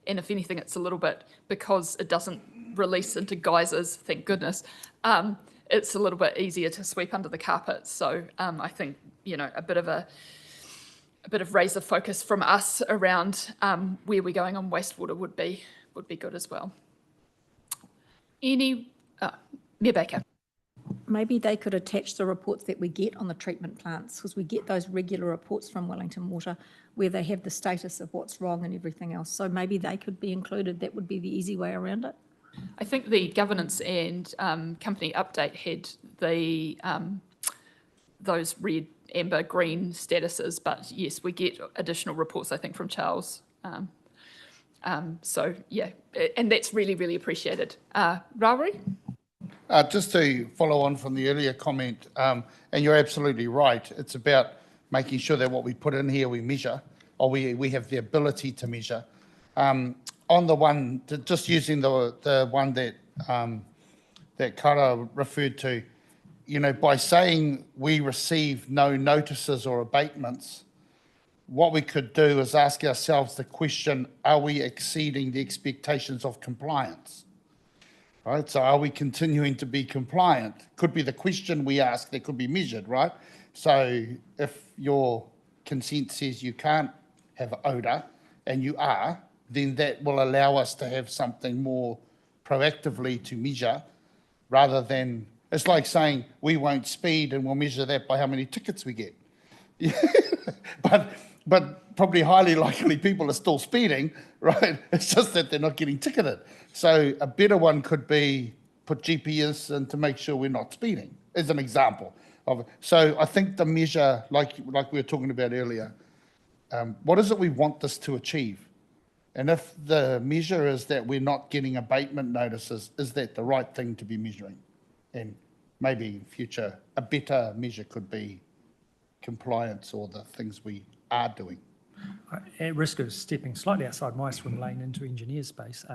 if anything, it's a little bit, because it doesn't release into geysers, thank goodness, it's a little bit easier to sweep under the carpet. So I think, a bit of a bit of razor focus from us around where we're going on wastewater would be good as well. Mayor Baker. Maybe they could attach the reports that we get on the treatment plants, because we get those regular reports from Wellington Water where they have the status of what's wrong and everything else. So maybe they could be included. That would be the easy way around it. I think the governance and company update had the those red, amber, green statuses, but yes, we get additional reports, I think, from Charles. So yeah, and that's really, really appreciated. Rauri? Just to follow on from the earlier comment, and you're absolutely right, it's about making sure that what we put in here we measure, or we have the ability to measure. On the one, just using the one that that Kara referred to, you know, by saying we receive no notices or abatements, what we could do is ask ourselves the question, are we exceeding the expectations of compliance? Right, so are we continuing to be compliant? Could be the question we ask that could be measured, right? So if your consent says you can't have odour and you are, then that will allow us to have something more proactively to measure, rather than, it's like saying we won't speed and we'll measure that by how many tickets we get. But probably highly likely people are still speeding, right? It's just that they're not getting ticketed. So a better one could be put GPS in to make sure we're not speeding, as an example of it. So I think the measure, like we were talking about earlier, what is it we want this to achieve? And if the measure is that we're not getting abatement notices, is that the right thing to be measuring? And maybe in future, a better measure could be compliance or the things we are doing. At risk of stepping slightly outside my swim lane into engineer space,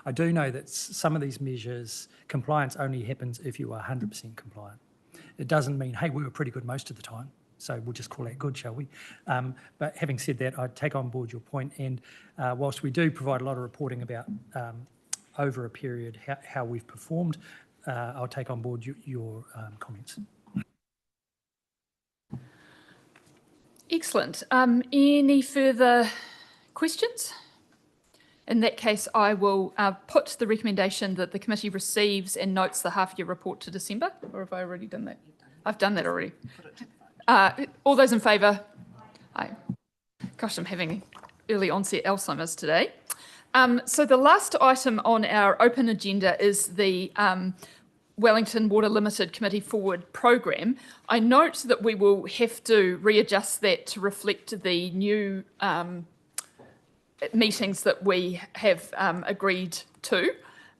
I do know that some of these measures, compliance only happens if you are 100% compliant. It doesn't mean, hey, we were pretty good most of the time, so we'll just call that good, shall we? But having said that, I take on board your point, and whilst we do provide a lot of reporting about over a period how we've performed, I'll take on board your comments. Excellent. Any further questions? In that case, I will put the recommendation that the committee receives and notes the half-year report to December, or have I already done that? I've done that already. All those in favour? Aye. Gosh, I'm having early onset Alzheimer's today. So the last item on our open agenda is the Wellington Water Limited Committee Forward Programme. I note that we will have to readjust that to reflect the new meetings that we have agreed to,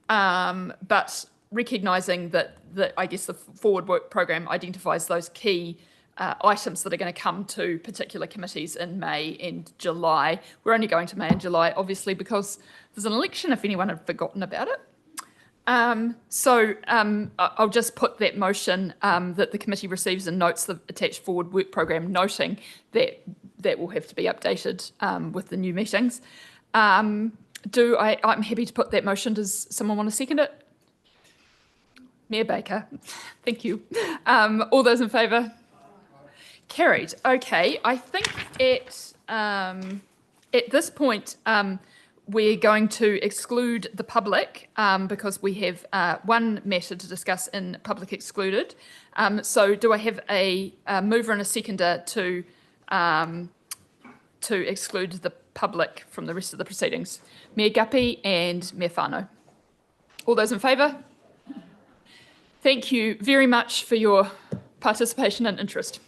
but recognising that I guess the Forward Work Programme identifies those key items that are going to come to particular committees in May and July. We're only going to May and July, obviously, because there's an election, if anyone had forgotten about it. So I'll just put that motion that the committee receives and notes the attached Forward Work Programme, noting that that will have to be updated with the new meetings. I'm happy to put that motion. Does someone want to second it? Mayor Baker, thank you. All those in favour? Carried. Okay, I think at this point, we're going to exclude the public because we have one matter to discuss in public excluded. So do I have a mover and a seconder to exclude the public from the rest of the proceedings? Mayor Guppy and Mayor Whānau. All those in favour? Thank you very much for your participation and interest.